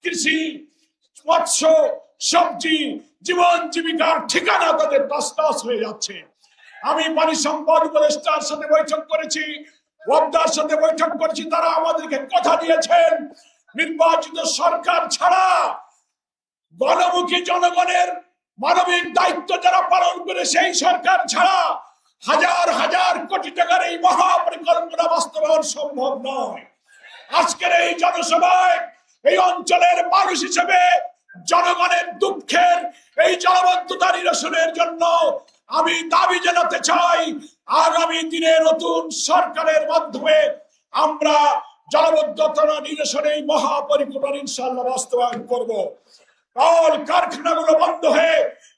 [SPEAKER 5] কৃষি, মৎস্য, সবজি, জীবন জীবিকার ঠিকানা তাদের তছনছ হয়ে যাচ্ছে। আমি পানি সম্পদ উপদেষ্টার সাথে বৈঠক করেছি, ওয়াবদার সাথে বৈঠক করেছি। তারা আমাদেরকে কথা দিয়েছেন নির্বাচিত সরকার ছাড়া গণমুখী জনগণের মানবিক দায়িত্ব যারা পালন করে সেই সরকার ছাড়া হাজার হাজার কোটি টাকার এই মহাপরিকল্পনা বাস্তবায়ন সম্ভব নয়। আজকের এই জনসভায় এই অঞ্চলের মানুষ হিসেবে জনগণের দুঃখের এই জলাবদ্ধতা নিরসনের জন্য আমি দাবি জানাতে চাই, আগামী দিনে নতুন সরকারের মাধ্যমে আমরা জলাবদ্ধতা নিরসনে এই মহাপরিকল্পনা ইনশাআল্লাহ বাস্তবায়ন করব। কল কারখানাগুলো বন্ধ হয়ে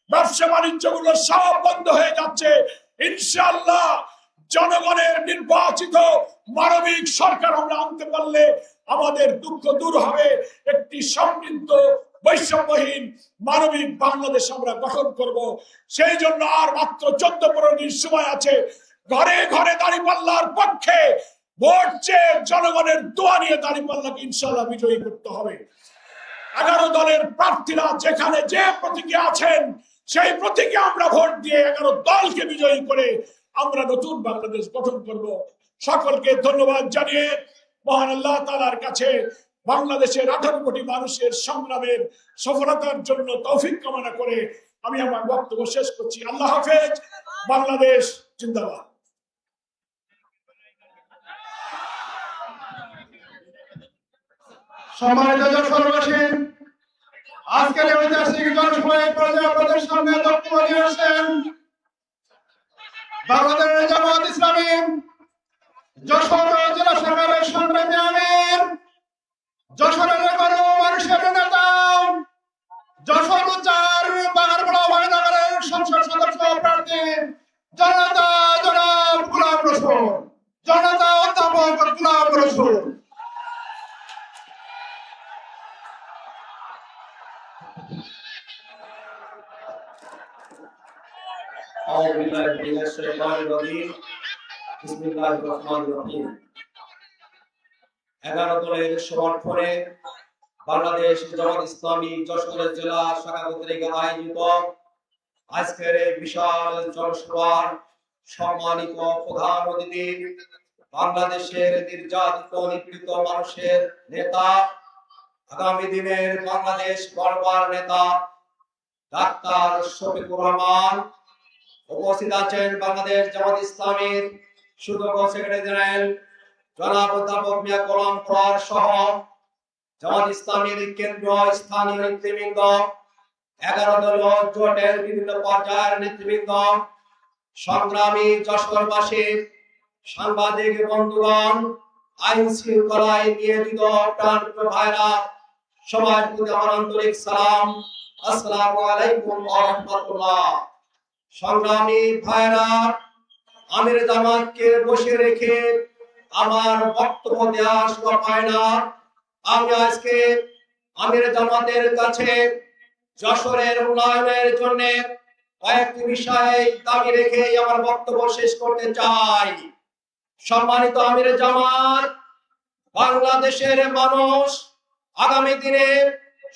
[SPEAKER 5] ব্যবসা বাণিজ্য গুলো সব বন্ধ হয়ে যাচ্ছে। ইনশাআল্লাহ জনগণের নির্বাচিত মানবিক সরকার আমরা আনতে পারলে আমাদের দুঃখ দূর হবে। একটি সমৃদ্ধ বৈষম্যহীন মানবিক বাংলাদেশ আমরা গঠন করব। সেই জন্য আর মাত্র 14-15 দিন সময় আছে। ঘরে ঘরে দাঁড়িপাল্লার পক্ষে ভোট চেয়ে জনগণের দোয়া নিয়ে দাঁড়িপাল্লাকে ইনশাআল্লাহ বিজয়ী করতে হবে। 11 দলের প্রার্থীরা যেখানে যে প্রতীকে আছেন সেই প্রতীকে আমরা ভোট দিয়ে 11 দলকে বিজয়ী করে আমরা নতুন বাংলাদেশ গঠন করব। সকলকে ধন্যবাদ জানিয়ে মহান আল্লাহ তাআলার কাছে বাংলাদেশের 18 কোটি মানুষের সংগ্রামের সফলতার জন্য তৌফিক কামনা করে আমি আমার বক্তব্য শেষ করছি। আল্লাহ হাফেজ। বাংলাদেশ জিন্দাবাদ। সম্মানিত যশোরবাসী, আজকের ঐতিহাসিক জনসভায় পর্যায়ে আপনাদের সামনে বক্তব্য নিয়ে আসেন বাংলাদেশ জামাত ইসলামী যশোর জেলা শাখার সংগ্রামী আমির, যশোরের মানুষের নেতা, যশোর 4 বাগারপাড়া মহানগরের সংসদ সদস্য প্রার্থী জনতা জনাব গোলাম রসুল, জনতা অধ্যাপক গোলাম রসুল।
[SPEAKER 7] أعوذ بالله من الشيطان الرجيم بسم الله الرحمن الرحيم 11 দলের সমর্থনে বাংলাদেশ জামাত ইসলামী যশোর জেলা শাখা কর্তৃক আয়োজিত আজকের এই বিশাল জনসভার সম্মানিত প্রধান অতিথি, বাংলাদেশের নির্যাতিত নিপীড়িত মানুষের নেতা, আগামী দিনের বাংলাদেশ গড়বার নেতা ডাক্তার শফিকুর রহমান, উপস্থিত আছেন বাংলাদেশ জামাত ইসলামীর সুযোগ্য সেক্রেটারি জেনারেল জনাব অধ্যাপক মিয়া গোলাম পরোয়ার সহ জামাত ইসলামীর কেন্দ্রীয় স্থানীয় নেতৃবৃন্দ, 11 দলীয় জোটের বিভিন্ন পর্যায়ের নেতৃবৃন্দ, সংগ্রামী যশোরবাসী, সাংবাদিক বন্ধুগণ, আইন শৃঙ্খলায় নিয়োজিত প্রাণপ্রিয় ভাইরা, সবার প্রতি আমার আন্তরিক সালাম। আসসালামু আলাইকুম ওয়া রাহমাতুল্লাহ। সংগ্রামী ভাইরা, আমির জামাতকে বসে রেখে আমার বক্তব্য দেওয়ার সময় পায় না। আমি আজকে আমির জামাতের কাছে যশোরের উন্নয়নের জন্য কয়েকটি বিষয়ে দাবি রেখে আমার বক্তব্য শেষ করতে চাই। সম্মানিত আমির জামাত, বাংলাদেশের মানুষ আগামী দিনে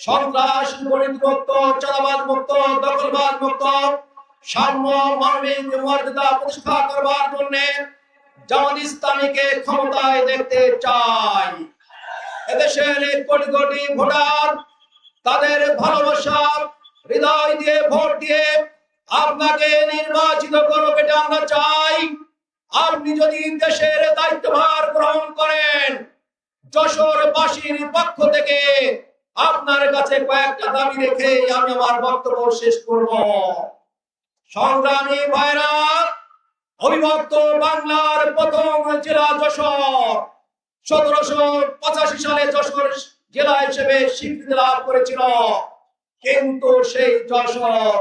[SPEAKER 7] সন্ত্রাস মুক্ত, চাঁদাবাজ মুক্ত, দখলবাজ মুক্ত, সাম্য মানবিক মর্যাদা প্রতিষ্ঠা করবার জন্য জামাত ইসলামীকে ক্ষমতায় দেখতে চাই। এদেশের কোটি কোটি ভোটার তাদের ভালোবাসা হৃদয় দিয়ে ভোট দিয়ে আপনাকে নির্বাচিত করবে, এটা আমরা চাই। আপনি যদি দেশের দায়িত্বভার গ্রহণ করেন, যশোরবাসীর পক্ষ থেকে আপনার কাছে কয়েকটা দাবি রেখে আমি আমার বক্তব্য শেষ করব। সংগ্রামী ভাইরা, অবিভক্ত বাংলার প্রথম জেলা যশোর 1785 সালে যশোর জেলা হিসেবে স্বীকৃতি লাভ করেছিল, কিন্তু সেই যশোর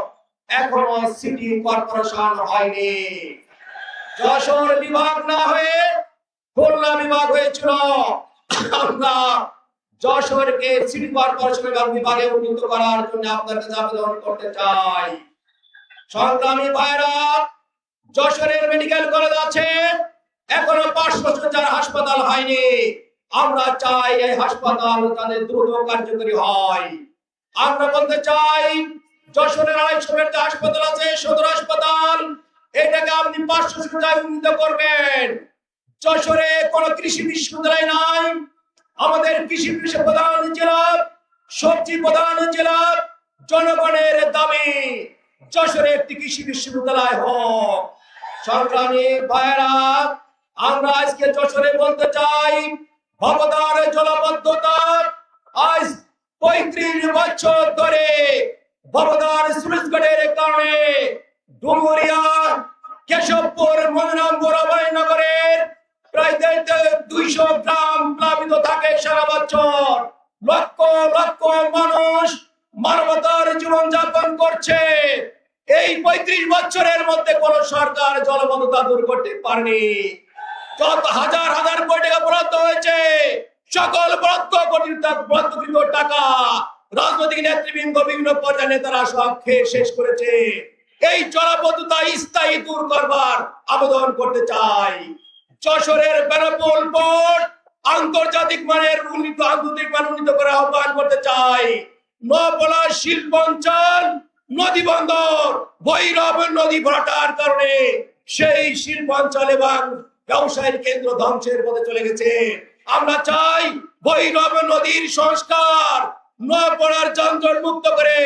[SPEAKER 7] এখনো সিটি কর্পোরেশন হয়নি। যশোর বিভাগ না হয়ে খুলনা বিভাগ হয়েছিল। আমরা যশোরকে সিটি কর্পোরেশনের বিভাগে উন্নীত করার জন্য আপনার কাছে আবেদন করতে চাই। সংগ্রামী ভাইরা, যশোরের মেডিকেল কলেজ আছে, এখনো 500 হাসপাতাল হয়নি। আমরা চাই এই হাসপাতাল তাদের দ্রুত কার্যকরী হয়। আমরা বলতে চাই যশোরের 250 বেড হাসপাতাল আছে, সদর হাসপাতাল, এটাকে আপনি 500 উন্নীত করবেন। যশোরে কোনো কৃষি বিশ্ববিদ্যালয় নাই, আমাদের কৃষি প্রধান জেলা, সবজি প্রধান জেলা, জনগণের দাবি যশোরে একটি কৃষি বিশ্ববিদ্যালয় হোক। সংগ্রামী ভাইয়েরা, আমরা আজকে যশোরে বলতে চাই ভবদার জলাবদ্ধতা আজ 35 বছর ধরে ভবদার সুরেশগড়ের কারণে ডুমুরিয়া, কেশবপুর, মনিরামপুর, অভয়নগরের প্রায় 200 গ্রাম প্লাবিত থাকে সারা বছর। লক্ষ লক্ষ মানুষ মানবতার জীবন যাপন করছে। এই 35 বছরের মধ্যে কোন সরকার জলবদ্ধতা দূর করতে পারেনি। যত হাজার হাজার কোটি টাকা বরাদ্দ হয়েছে, সকল বরাদ্দকৃত টাকা রাজনৈতিক নেতৃবৃন্দ, বিভিন্ন পর্যায়ের নেতারা সব খেয়ে শেষ করেছে। এই জলাবদ্ধতা স্থায়ী দূর করবার আবেদন করতে চাই। যশোরের বেনাপোল পোর্ট আন্তর্জাতিক মানের উন্নীত করার আহ্বান করতে চাই। নবলা শিল্পাঞ্চল নদী বন্দর, ভৈরব নদী ভরাটার কারণে সেই শিল্পাঞ্চল এবং ব্যবসায়ের কেন্দ্র ধ্বংসের পথে চলে গেছে। আমরা চাই ভৈরব নদীর সংস্কার, নবলার যানজট মুক্ত করে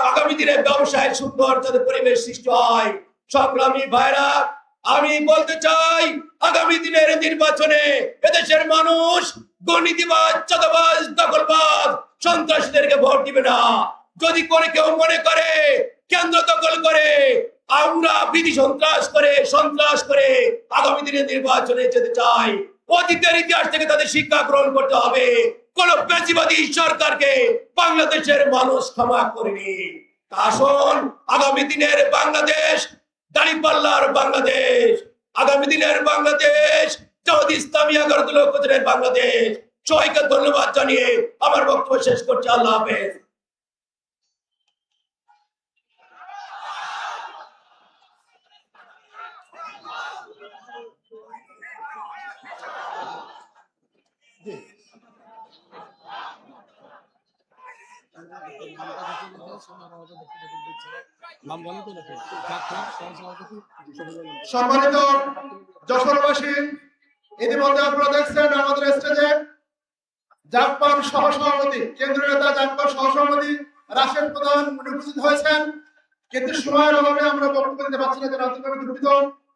[SPEAKER 7] আগামী দিনে ব্যবসায় সুন্দর যাতে পরিবেশ সৃষ্টি হয়। সংগ্রামী ভাইরা, আমি বলতে চাই আগামী দিনের নির্বাচনে এদেশের মানুষ দুর্নীতিবাজ, চাঁদাবাজ, দখলবাজ, সন্ত্রাসীদেরকে ভোট দিবে না। যদি কেউ মনে করে কেন্দ্র দখল করে আমরা বিধি সন্ত্রাস করে আগামী দিনের নির্বাচনে যেতে চাই, অতীতের ইতিহাস থেকে তাদের শিক্ষা গ্রহণ করতে হবে। কোন পেশিবাদী সরকারকে বাংলাদেশের মানুষ ক্ষমা করেনি। আসুন আগামী দিনের বাংলাদেশ দাঁড়িপাল্লার বাংলাদেশ, আগামী দিনের বাংলাদেশ জামাত ইসলামী আগরতলা উপজেলার বাংলাদেশ। সবাইকে ধন্যবাদ জানিয়ে আমার বক্তব্য শেষ করছি। আল্লাহ হাফেজ।
[SPEAKER 5] সম্মানিত যশোরবাসী, ইতিমধ্যে আপনারা দেখছেন আমাদের স্টেজে জাপান সহসভাপতি, কেন্দ্রীয় নেতা জাপান সহসভাপতি রাশেদ প্রধান উপস্থিত হয়েছেন, কিন্তু সময়ের অভাবে আমরা বক্তব্য দিতে পারছি না। যেন আন্তরিকভাবে দুঃখিত।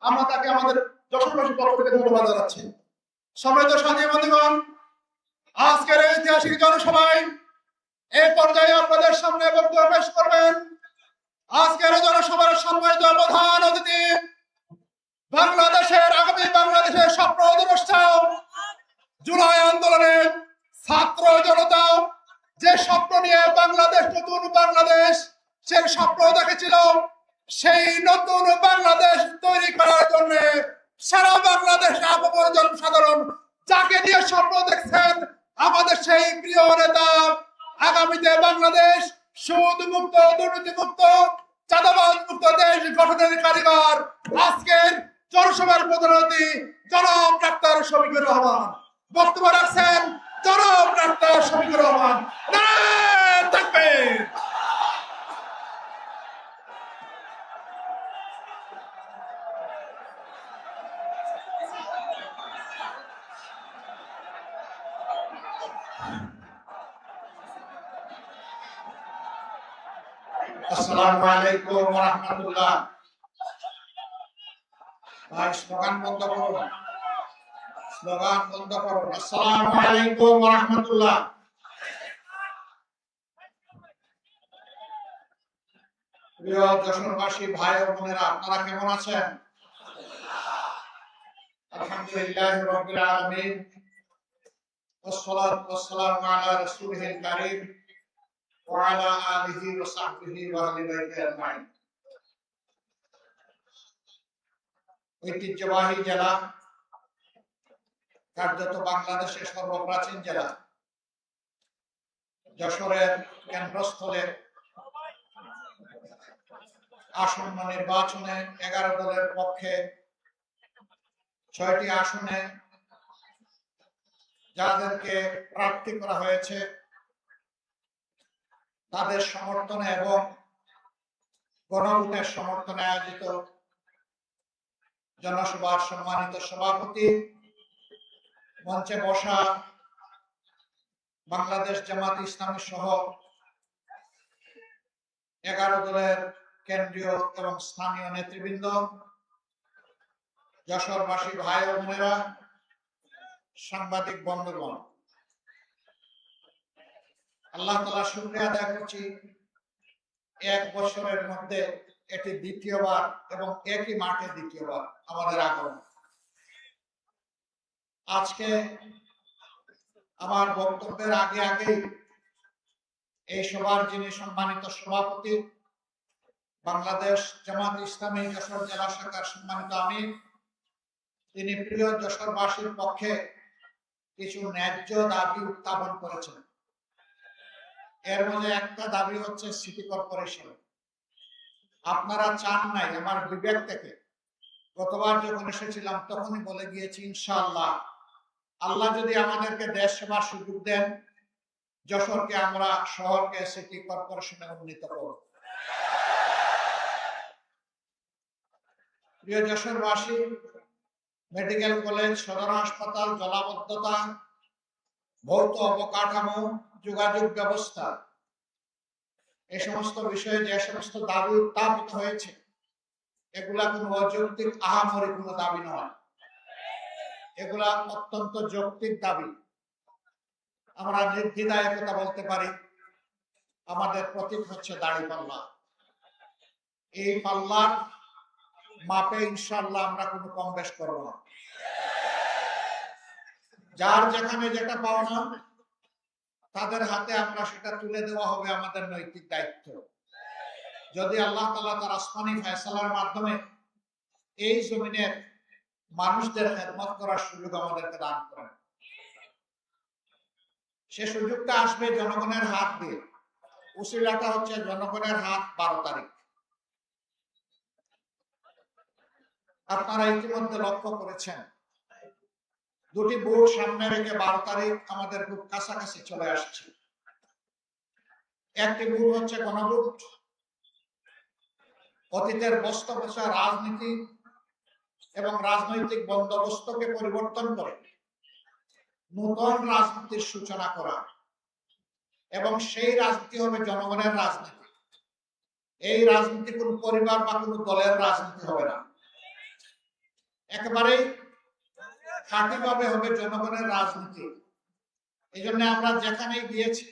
[SPEAKER 5] আমরা তাকে আমাদের যশোরবাসীর পক্ষ থেকে ধন্যবাদ জানাচ্ছি। সম্মানিত সাথী বন্ধুগণ, আজকের এই ঐতিহাসিক জনসভায় এই পর্যায়ে আপনাদের সামনে বক্তব্য পেশ করবেন আজকের জনসভার সম্মানিত প্রধান অতিথি, আগামী বাংলাদেশের স্বপ্ন দ্রষ্টা, জুলাই আন্দোলনে ছাত্র জনতা যে স্বপ্ন নিয়ে বাংলাদেশ, নতুন বাংলাদেশ সে স্বপ্ন দেখেছিল, সেই নতুন বাংলাদেশ তৈরি করার জন্য সারা বাংলাদেশ জনসাধারণ যাকে দিয়ে স্বপ্ন দেখছেন, আমাদের সেই প্রিয় নেতা, আগামীতে বাংলাদেশ সুদ মুক্ত, দুর্নীতি মুক্ত, চাঁদাবাজ মুক্ত দেশ গঠনের কারিগর, আজকের জনসভার প্রধান অতিথি জনাব ডাক্তার শফিকুর রহমান বক্তব্য রাখছেন। জনাব ডাক্তার শফিকুর রহমান, নারায়ণ তাকবীর।
[SPEAKER 8] আসসালামু আলাইকুম ওয়া রাহমাতুল্লাহ। ভাই স্লোগান বন্ধ করুন, স্লোগান বন্ধ করুন। আসসালামু আলাইকুম ওয়া রাহমাতুল্লাহ। প্রিয় যশোরবাসী ভাই ও বোনেরা, আপনারা কেমন আছেন? আলহামদুলিল্লাহি রাব্বিল আলামিন, ওয়াসসালাতু ওয়াসসালামু আলা রাসূলিল কারীম ওয়া আলা আলিহি ওয়া সাহবিহি ওয়া আহলি বাইতি আজমাইন। ঐতিহ্যবাহী জেলা, কার্যত বাংলাদেশের সর্বপ্রাচীন জেলা, যশোরের কেন্দ্রস্থলে আসন্ন নির্বাচনে 11 দলের পক্ষে 6টি আসনে যাদেরকে প্রার্থী করা হয়েছে তাদের সমর্থনে এবং গণভোটের সমর্থনে আয়োজিত জনসভার সম্মানিত সভাপতি, মঞ্চে বসা বাংলাদেশ জামাত ইসলামী সহ 11 দলের কেন্দ্রীয় এবং স্থানীয় নেতৃবৃন্দ, যশোরবাসী ভাই ও বোনেরা, সাংবাদিক বন্ধুগণ, আল্লাহ তাআলা শুকরিয়া আদায় করছি 1 বছরের মধ্যে এটি দ্বিতীয়বার এবং একই মাঠে দ্বিতীয়বার আমাদের আগমন। আজকে আমার বক্তব্যের আগেই এই সভার যিনি সম্মানিত সভাপতি, বাংলাদেশ জামাত ইসলামী যশোর জেলা শাখার সম্মানিত আমির, তিনি প্রিয় যশোরবাসীর পক্ষে কিছু ন্যায্য দাবি উত্থাপন করেছেন। এর মধ্যে একটা দাবি হচ্ছে সিটি কর্পোরেশন। আপনারা চান নাই, আমার বিবেক থেকে গতবার যখন এসেছিলাম তখনই বলে গিয়েছি ইনশাআল্লাহ আল্লাহ যদি আমাদেরকে দেশ সেবার সুযোগ দেন, যশোরকে আমরা শহরকে সিটি কর্পোরেশনে উন্নীত করব। প্রিয় যশোরবাসী, মেডিকেল কলেজ, সদর হাসপাতাল, জলাবদ্ধতা, ভৌত অবকাঠামো, যোগাযোগ ব্যবস্থা, এই সমস্ত বিষয়ে যে সমস্ত দাবি উত্থাপিত হয়েছে এগুলা কোনো অযৌক্তিক আহামরি কোনো দাবি নয়, এগুলা অত্যন্ত যৌক্তিক দাবি। আমরা নির্দ্বিধায় কথা বলতে পারি আমাদের প্রতীক হচ্ছে দাড়িপাল্লা। এই পাল্লার মাপে ইনশাআল্লাহ আমরা কোনো কম বেশ করব না। যার যেখানে যেটা পাওনা তাদের হাতে আমরা সেটা তুলে দেওয়া হবে আমাদের নৈতিক দায়িত্ব। যদি আল্লাহ তাআলা তার আসমানি ফয়সালার মাধ্যমে এই জমিনের মানুষদের খেদমত করার সুযোগ আমাদেরকে দান করেন, সে সুযোগটা আসবে জনগণের হাত দিয়ে। উসিলাটা হচ্ছে জনগণের হাত 12 তারিখ। আপনারা ইতিমধ্যে লক্ষ্য করেছেন দুটি ভোট সামনে রেখে 12 তারিখ আমাদের খুব কাছাকাছি চলে আসছে। একটি ভোট হচ্ছে গণভোট। অতীতের বস্তা বসা রাজনীতি এবং রাজনৈতিক বন্দোবস্তকে পরিবর্তন করে নতুন রাজনীতির সূচনা করা, এবং সেই রাজনীতি হবে জনগণের রাজনীতি। এই রাজনীতি কোন পরিবার বা কোন দলের রাজনীতি হবে না, একেবারেই খাঁটিভাবে হবে জনগণের রাজনীতি। এই জন্য আমরা যেখানেই গিয়েছি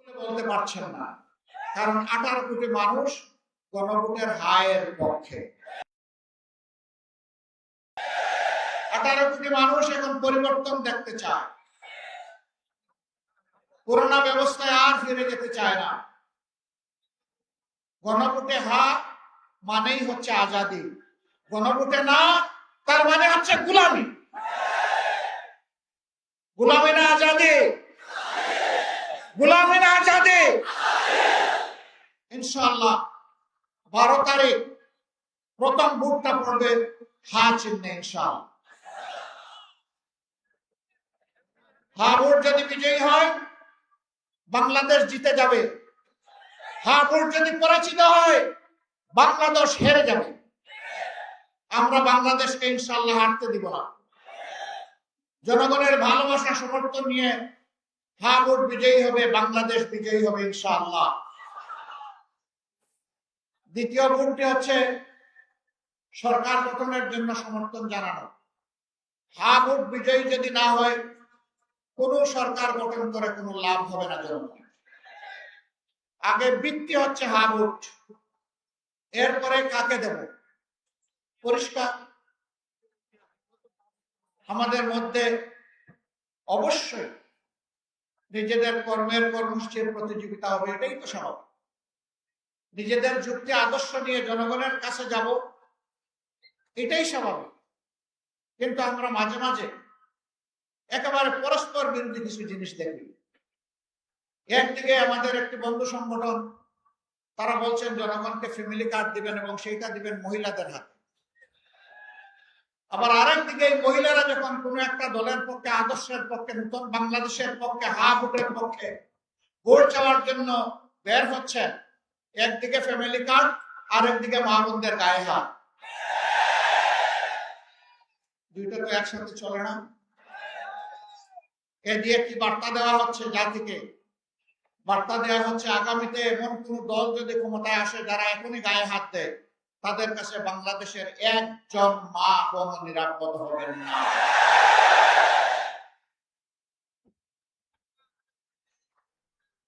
[SPEAKER 8] বলতে পারছেন না, কারণ 18 কোটি মানুষ গণভোটের হায়ের পক্ষে। 18 কোটি মানুষ এখন পরিবর্তন দেখতে চায়, পুরোনো ব্যবস্থায় আর ফিরে যেতে চায় না। গণভোটে হা মানেই হচ্ছে আজাদি, গণভোটে না তার মানে হচ্ছে গোলামি। গোলামি না আজাদি, গোলামি না আজাদি। ইনশাআল্লাহ 12 তারিখ প্রথম ভোটটা পড়বে হা চিহ্নে। ইনশাআল্লাহ হা ভোট যদি বিজয়ী হয় বাংলাদেশ জিতে যাবে, হা ভোট যদি পরাজিত হয় বাংলাদেশ হেরে যাবে। আমরা বাংলাদেশকে ইনশাআল্লাহ হারতে দিব না। জনগণের ভালোবাসা সমর্থন নিয়ে ভোট বিজয়ী হবে, বাংলাদেশ বিজয়ী হবে ইনশাআল্লাহ। দ্বিতীয় ভোটটি হচ্ছে সরকার গঠনের জন্য সমর্থন জানানো। ভোট বিজয়ী যদি না হয়, কোন সরকার গঠন করে কোনো লাভ হবে না জনগণ। আগে ভিত্তি হচ্ছে ভোট, এরপরে কাকে দেব পরিষ্কার। আমাদের মধ্যে অবশ্যই নিজেদের কর্মের কর্মসূচির প্রতিযোগিতা হবে, এটাই তো স্বাভাবিক। নিজেদের যুক্তি আদর্শ নিয়ে জনগণের কাছে যাব, এটাই স্বাভাবিক। কিন্তু আমরা মাঝে মাঝে একেবারে পরস্পর বিরোধী কিছু জিনিস দেখি। একদিকে আমাদের একটি বন্ধু সংগঠন, তারা বলছেন জনগণকে ফ্যামিলি কার্ড দিবেন এবং সেইটা দিবেন মহিলাদের হাতে। আবার আরেকদিকে এই মহিলারা যখন কোন একটা দলের পক্ষে, আদর্শের পক্ষে, নতুন বাংলাদেশের পক্ষে, ভোটের পক্ষে ভোট চাওয়ার জন্য বের হচ্ছেন, একদিকে ফ্যামিলি কার্ড, আরেকদিকে মা বোনদের গায়ে হাত। দুইটা তো একসাথে চলে না। এ দিয়ে কি বার্তা দেওয়া হচ্ছে জাতিকে? বার্তা দেওয়া হচ্ছে আগামীতে এমন কোন দল যদি ক্ষমতায় আসে যারা এখনই গায়ে হাত দেয়, তাদের কাছে বাংলাদেশের একজন মা বোন নিরাপদ হবেন না।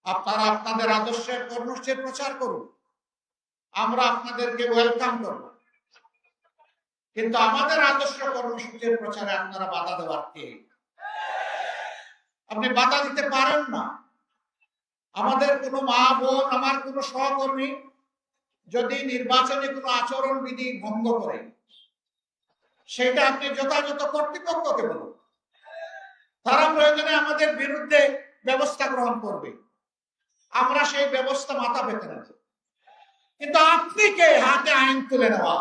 [SPEAKER 8] আপনারা আপনাদের আদর্শের কর্মসূচির প্রচার করুন, আমরা আপনাদেরকে ওয়েলকাম করব। কিন্তু আমাদের আদর্শ কর্মসূচির প্রচারে আপনারা বাধা দেওয়ার কে? আপনি বাধা দিতে পারেন না। আমাদের কোনো মা বোন, আমার কোনো সহকর্মী যদি নির্বাচনে কোনো আচরণ বিধি ভঙ্গ করে, সেটা আপনি যথাযথ কর্তৃপক্ষকে বলুন, তারা প্রয়োজনে আমাদের বিরুদ্ধে ব্যবস্থা গ্রহণ করবে, আমরা সেই ব্যবস্থা মাথা পেতে নেব। কিন্তু আপনি কে হাতে আইন তুলে নেওয়া?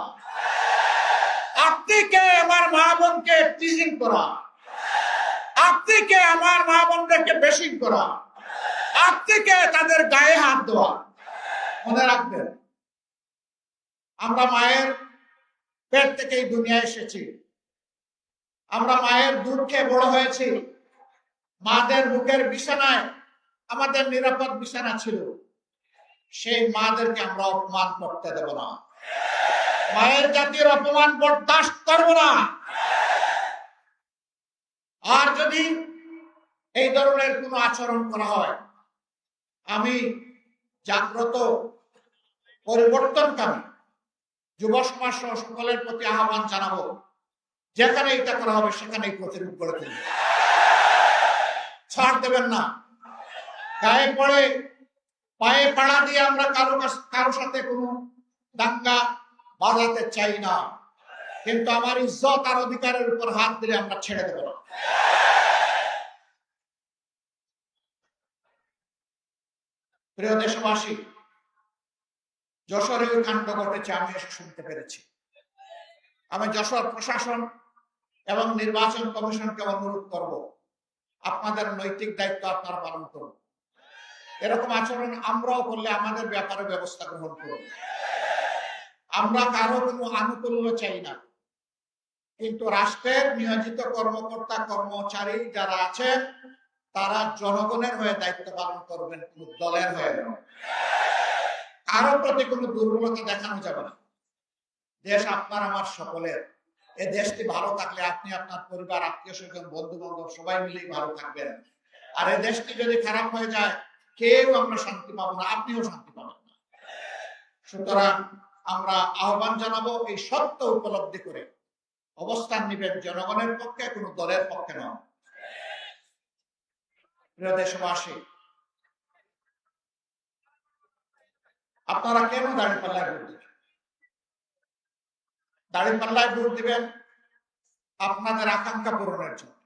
[SPEAKER 8] আপনি কে আমার মা বোনকে টিজিং করা? আপনি কে আমার মা বোনদেরকে বেশি করা? আপনি কে তাদের গায়ে হাত দেওয়া? মনে রাখবেন, আমরা মায়ের পেট থেকে এই দুনিয়ায় এসেছি, আমরা মায়ের দুধ খেয়ে বড় হয়েছি। মাদের বুকের বিছানায় আমাদের নিরাপদ বিছানা ছিল। সেই মাদেরকে আমরা অপমান করতে দেব না। মায়ের জাতির অপমান বরদাস্ত করব না। আর যদি এই ধরনের কোনো আচরণ করা হয়, আমি জাগ্রত পরিবর্তনকামী যুব সমাজ সহ সকলের প্রতি আহ্বান জানাবো, যেখানে এটা করা হবে সেখানেই প্রতিরোধ করে তুলবে, ছাড় দেবেন না। গায়ে পড়ে পায়ে পাড়া দিয়ে আমরা কারো সাথে কোনো দাঙ্গা বাজাতে চাই না, কিন্তু আমার ইজ্জত আর অধিকারের উপর হাত দিলে আমরা ছেড়ে দেব না। প্রিয় দেশবাসী, যশোরে ওই কাণ্ড ঘটেছে, আমি এসে শুনতে পেরেছি। আমি যশোর প্রশাসন এবং নির্বাচন কমিশনকে অনুরোধ করব, আপনাদের নৈতিক দায়িত্ব আপনারা পালন করুন। এরকম আচরণ আমরাও করলে আমাদের ব্যাপারে ব্যবস্থা গ্রহণ করুন। আমরা কারো কোনো আনুকূল্য চাই না, কিন্তু রাষ্ট্রের নিয়োজিত কর্মকর্তা কর্মচারী যারা আছেন, তারা জনগণের হয়ে দায়িত্ব পালন করবেন, কোন দলের হয়ে নয়। কারো প্রতি কোনো দুর্বলতা দেখানো যাবে না। দেশ আপনার আমার সকলের। এই দেশটি ভালো থাকলে আপনি, আপনার পরিবার, আত্মীয় স্বজন, বন্ধু বান্ধব সবাই মিলেই ভালো থাকবেন। আর এই দেশটি যদি খারাপ হয়ে যায়, কেউ আমরা শান্তি পাবো না, আপনিও শান্তি পাবেন না। সুতরাং আমরা আহ্বান জানাবো, এই সত্য উপলব্ধি করে অবস্থান নিবেন জনগণের পক্ষে, কোনো দলের পক্ষে নয়। প্রিয় দেশবাসী, আপনারা কেন দাঁড়িপাল্লায় ভোট দিবেন? দাঁড়িপাল্লায় ভোট দিবেন আপনাদের আকাঙ্ক্ষা পূরণের জন্য,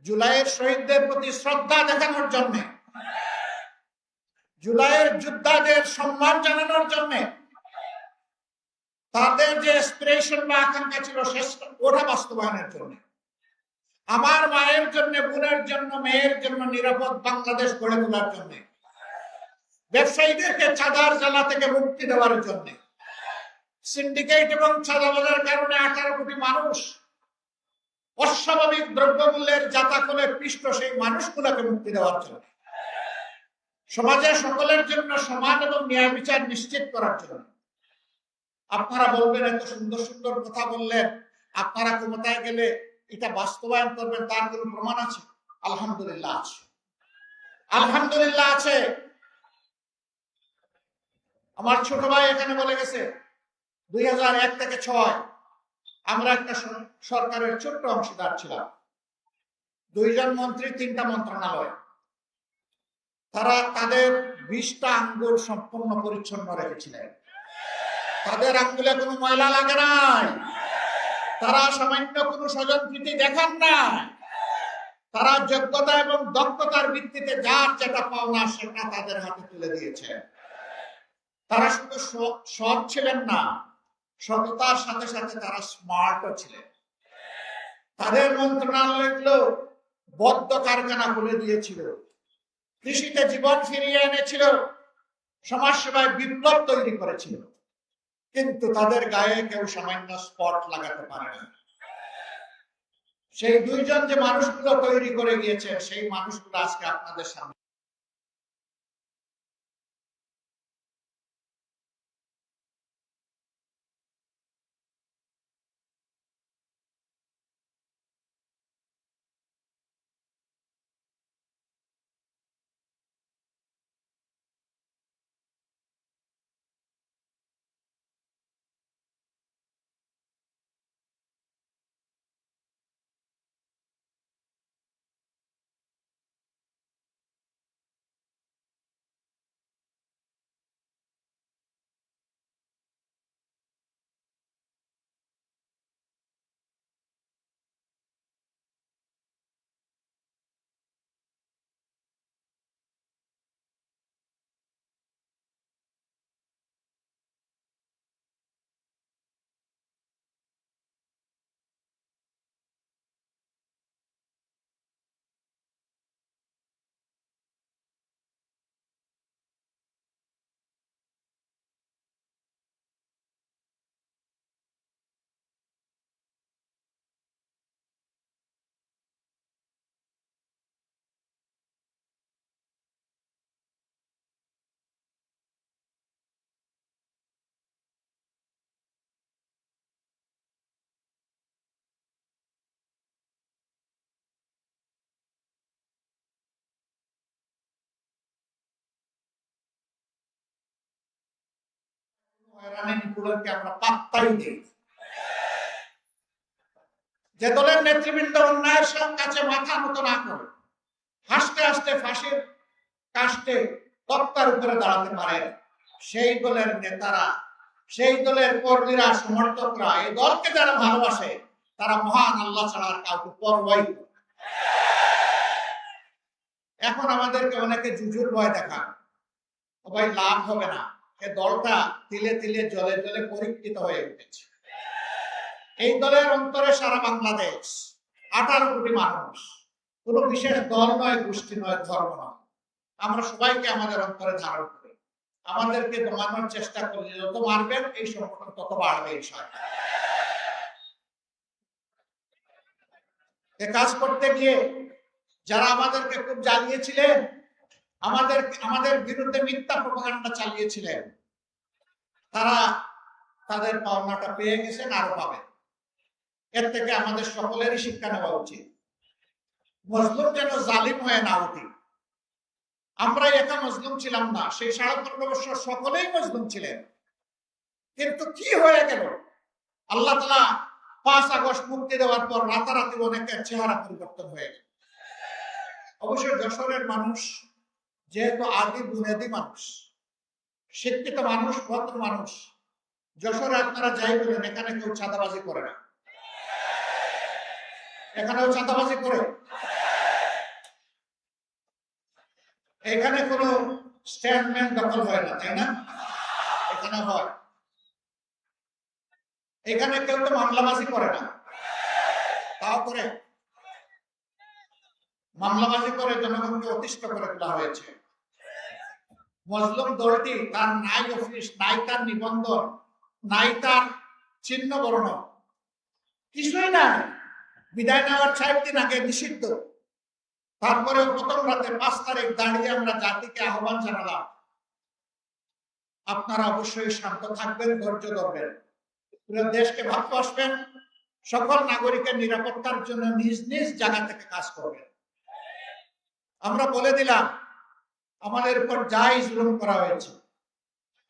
[SPEAKER 8] জুলাইয়ের শহীদদের প্রতি শ্রদ্ধা দেখানোর জন্য, জুলাইয়ের যোদ্ধাদের সম্মান জানানোর জন্য, তাদের যে অ্যাসপিরেশন বা আকাঙ্ক্ষা ছিল ওটা বাস্তবায়নের জন্য, আমার মায়ের জন্য, বোনের জন্য, মেয়ের জন্য নিরাপদ বাংলাদেশ গড়ে তোলার জন্য, ব্যবসায়ীদেরকে চাঁদার জ্বালা থেকে মুক্তি দেওয়ার জন্য, সিন্ডিকেট এবং চাঁদাবাজের কারণে 18 কোটি মানুষ অস্বাভাবিক দ্রব্যমূল্যের জাতাকলে পিষ্ট, সেই মানুষগুলোকে মুক্তি দেওয়ার জন্য, সমাজে সকলের জন্য সমান এবং ন্যায় বিচার নিশ্চিত করার জন্য। আপনারা বলবেন এত সুন্দর সুন্দর কথা বললেন, আপনারা ক্ষমতায় গেলে এটা বাস্তবায়ন করবেন, তার কোনো প্রমাণ আছে? আলহামদুলিল্লাহ আছে, আলহামদুলিল্লাহ আছে। আমার ছোট ভাই এখানে বলে গেছে 2001 থেকে 6 আমরা একটা সরকারের ছোট্ট অংশীদার ছিলাম, 2 জন মন্ত্রী, 3টা মন্ত্রণালয়। তারা তাদের 20টা আঙ্গুল সম্পূর্ণ পরিচ্ছন্ন রেখেছিলেন, তাদের আঙ্গুলে কোনো ময়লা লাগে নাই, তারা সামান্য কোনো স্বজনপ্রীতি দেখান না, তারা যোগ্যতা এবং দক্ষতার ভিত্তিতে যার যেটা পাওনা সেটা তাদের হাতে তুলে দিয়েছে। তারা শুধু সৎ ছিলেন না, সততার সাথে সাথে তারা স্মার্টও ছিলেন। তাদের মন্ত্রণালয়গুলো বদ্ধ কারখানা খুলে দিয়েছিল, কৃষিতে জীবন ফিরিয়ে এনেছিল, সমাজসেবায় বিপ্লব তৈরি করেছিল, কিন্তু তাদের গায়ে কেউ সামান্য স্পট লাগাতে পারে না। সেই 2 জন যে মানুষগুলো তৈরি করে গিয়েছে, সেই মানুষগুলো আজকে আপনাদের সামনে। আমরা পাত্তাই দিই। যে দলের নেতৃবৃন্দ অন্যায়ের কাছে মাথা নত না করে হাসতে হাসতে ফাঁসির কাস্টে তক্তার উপরে দাঁড়াতে পারে, সেই দলের নেতারা, সেই দলের কর্মীরা, সমর্থকরা, এই দলকে যারা ভালোবাসে, তারা মহান আল্লাহ ছাড়া আর কাউকে পরোয়াই করে। এখন আমাদেরকে অনেকে জুজুর ভয় দেখান, ভাই লাভ হবে না, এই দলটা তিলে তিলে জলে জলে পরীক্ষিত হয়ে উঠেছে। এই দলের অন্তরে সারা বাংলাদেশ, 18 কোটি মানুষ, কোনো বিশেষ দল নয়, গোষ্ঠী নয়, ধর্ম নয়, আমরা সবাইকে আমাদের অন্তরে ধারণ করি। আমাদেরকে দমানোর চেষ্টা করলে যত মারবেন এই সংগঠন তত বাড়বে। এই কাজ করতে গিয়ে যারা আমাদেরকে খুব জ্বালিয়েছিলেন, আমাদের বিরুদ্ধে মিথ্যা প্রপাগান্ডা চালিয়েছিলেন, তারা তাদের পাওনাটা পেয়ে গেছেন, আরো পাবেন। এর থেকে আমাদের সকলেরই শিক্ষা নেওয়া উচিত। মজলুম যেন জালিম হয়ে না উঠি। আমরা একা মজলুম ছিলাম না, সেই 15.5 বছর সকলেই মজলুম ছিলেন, কিন্তু কি হয়ে গেল? আল্লাহ তাআলা 5 আগস্ট মুক্তি দেওয়ার পর রাতারাতি অনেকের চেহারা পরিবর্তন হয়ে গেল। অবশ্যই যশোরের মানুষ যেহেতু আদি বুনিয়াদি মানুষ, শিক্ষিত মানুষ, ভদ্র মানুষ, যশোরে আপনারা যাই বলেন, এখানে কেউ চাঁদাবাজি করে না। এখানেও চাঁদাবাজি করে? এখানে কোনো স্ট্যান্ডম্যান দখল হয় না, তাই না? এখানে হয়। এখানে কেউ তো মামলাবাজি করে না, তাও করে। মামলাবাজি করে জনগণকে অতিষ্ঠ করে তোলা হয়েছে। মজলুম দলটি তার নাই অফিস, নাই তার নিবন্ধন, নাই তার চিহ্ন বর্ণ, কিছুই নাই। বিদায় নেওয়ার 4 দিন আগে নিষিদ্ধ। তারপরে প্রথম রাতে 5 তারিখ দাঁড়িয়ে আমরা জাতিকে আহ্বান জানালাম, আপনারা অবশ্যই শান্ত থাকবেন, ধৈর্য ধরবেন, পুরো দেশকে ভালোবাসবেন, সকল নাগরিকের নিরাপত্তার জন্য নিজ নিজ জায়গা থেকে কাজ করবেন। আমরা বলে দিলাম আমাদের উপর যাই জুলুম করা হয়েছে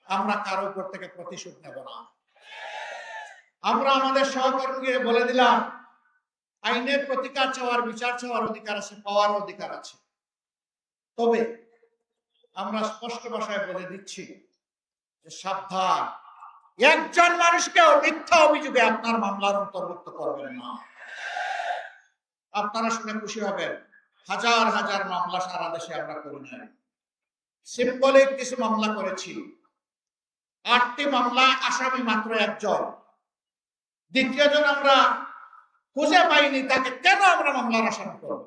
[SPEAKER 8] আমরা কারো উপর থেকে প্রতিশোধ নেব না। আমরা আমাদের সহকর্মীকে বলে দিলাম আইনের প্রতিকার চাওয়ার, বিচার চাওয়ার অধিকার আছে, পাওয়ার অধিকার আছে। তবে আমরা স্পষ্ট ভাষায় বলে দিচ্ছি যে সাবধান, একজন মানুষকে মিথ্যা অভিযোগে আপনার মামলার অন্তর্ভুক্ত করবেন না। আপনারা শুনে খুশি হবেন, হাজার হাজার মামলা সারা দেশে আমরা করি নাই, সিম্বলিক কিছু মামলা করেছি। 8টি মামলা, আসামি মাত্র 1 জন। দ্বিতীয় জন আমরা খুঁজে পাইনি, তাকে কেন আমরা মামলার আসামি করব?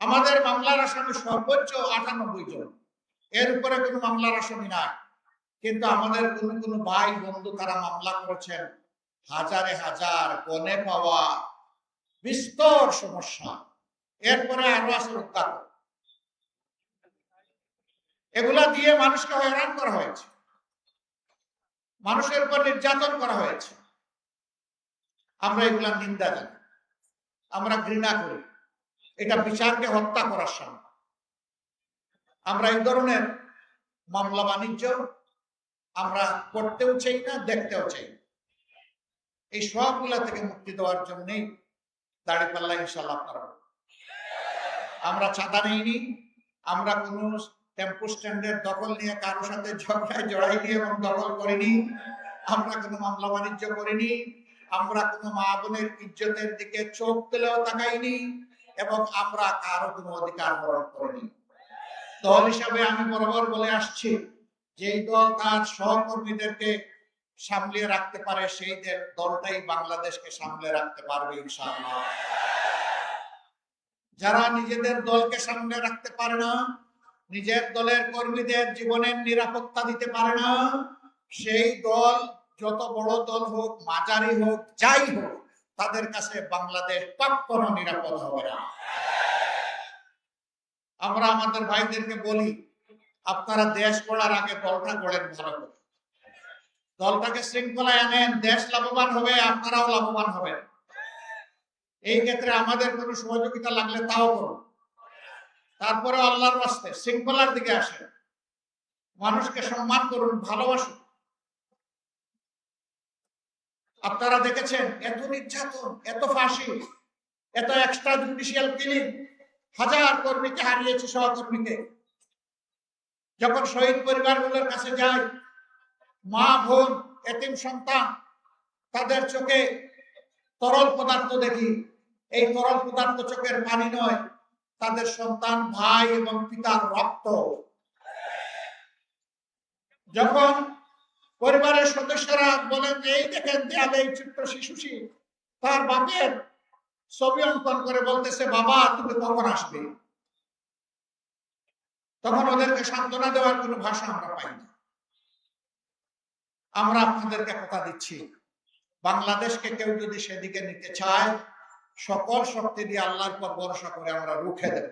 [SPEAKER 8] আমাদের মামলার আসামি সর্বোচ্চ 98 জন, এর উপরে কোনো মামলার আসামি নাই। কিন্তু আমাদের কোন ভাই বন্ধু তারা মামলা করেছেন হাজারে হাজার, গনে পাওয়া, বিস্তর সমস্যা। এরপরে আরো আছে রক্ষা, এগুলা দিয়ে মানুষকে হয়রান করা হয়েছে, মানুষের উপর নির্যাতন করা হয়েছে। আমরা এগুলা নিন্দা জানি, আমরা ঘৃণা করি। এটা বিচারকে হত্যা করার সামনে। আমরা এই ধরনের মামলা বাণিজ্য আমরা করতেও চাই না, দেখতেও চাই না। এই সবগুলা থেকে মুক্তি দেওয়ার জন্যই দাঁড়িপাল্লা ইনশাল্লাহ আপনারা। আমরা চাঁদা নেইনি, আমরা কোন টেম্পো স্ট্যান্ডের দখল নিয়ে কারোর সাথে ঝগড়ায় জড়াইনি এবং দখল করিনি। আমরা কোনো মামলা বাণিজ্য করিনি, আমরা কোনো মা বোনের ইজ্জতের দিকে চোখ তুলেও তাকাইনি, এবং আমরা কারো কোনো অধিকার হরণ করিনি। দল হিসাবে আমি বরাবর বলে আসছি, যেই দল তার সহকর্মীদেরকে সামলিয়ে রাখতে পারে সেই দলটাই বাংলাদেশকে সামলে রাখতে পারবে ইনশাআল্লাহ। যারা নিজেদের দলকে সামলে রাখতে পারে না, নিজের দলের কর্মীদের জীবনের নিরাপত্তা দিতে পারে না, সেই দল যত বড় দল হোক, মাঝারি হোক, যাই হোক, তাদের কাছে বাংলাদেশ কখনো নিরাপদ হবে না। আমরা আমাদের ভাইদেরকে বলি, আপনারা দেশ গড়ার আগে দলটা গড়েন ভালো করে, দলটাকে শৃঙ্খলায় আনেন, দেশ লাভবান হবে, আপনারাও লাভবান হবেন। এই ক্ষেত্রে আমাদের কোনো সহযোগিতা লাগলে তাও করুন। তারপরে আল্লাহর রাস্তে শৃঙ্খলার দিকে আসেন, মানুষকে সম্মান করুন, ভালোবাসুন। আপনারা দেখেছেন এত নির্যাতন, এত ফাঁসি, এত এক্সট্রা জুডিশিয়াল কিলিং, হাজার কর্মীকে হারিয়েছে, সহকর্মীকে। যখন শহীদ পরিবারগুলোর কাছে যাই, মা বোন, এতিম সন্তান, তাদের চোখে তরল পদার্থ দেখি। এই তরল পদার্থ চোখের পানি নয়, তাদের সন্তান, ভাই এবং পিতার রক্ত। যখন পরিবারের সদস্যরা বলেন যে এই দেখেন দেয়ালে এই ছোট্ট শিশুটি তার বাপের ছবি অঙ্কন করে বলতেছে, বাবা তুমি কখন আসবে, তখন ওদেরকে সান্ত্বনা দেওয়ার কোনো ভাষা আমরা পাই না। আমরা আপনাদেরকে কথা দিচ্ছি, বাংলাদেশকে কেউ যদি সেদিকে নিতে চায়, সকল শক্তি দিয়ে আল্লাহর পর ভরসা করে আমরা রুখে দেব।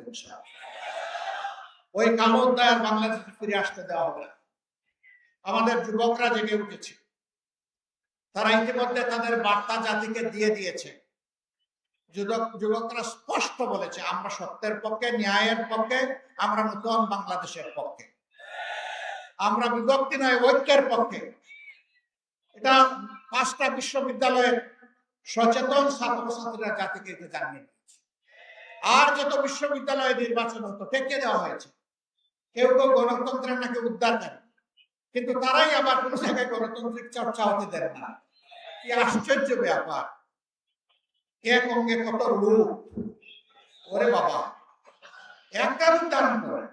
[SPEAKER 8] ওই কালো অধ্যায় বাংলাদেশে ফিরে আসতে দেওয়া হবে। আমাদের যুবকরা জেগে উঠেছে, তারা ইতিমধ্যে তাদের বার্তা জাতিকে দিয়ে দিয়েছে। যুবকরা স্পষ্ট বলেছে, আমরা সত্যের পক্ষে, ন্যায়ের পক্ষে, আমরা নতুন বাংলাদেশের পক্ষে, আমরা বিভক্তি নয় ঐক্যের পক্ষে। এটা 5টা বিশ্ববিদ্যালয়ের সচেতন ছাত্রছাত্রীরা জাতিকে জানিয়ে দিয়েছে। আর যত বিশ্ববিদ্যালয়ে নির্বাচন হতো ঠেকে দেওয়া হয়েছে। কেউ কেউ গণতন্ত্রের নাকি উদ্ধার করে, কিন্তু তারাই আবার কোন জায়গায় গণতান্ত্রিক চর্চা হতে দেন না। কি আশ্চর্য ব্যাপার! এক অঙ্গে কত রূপ, ওরে বাবা! একটা রূপ ধারণ করে,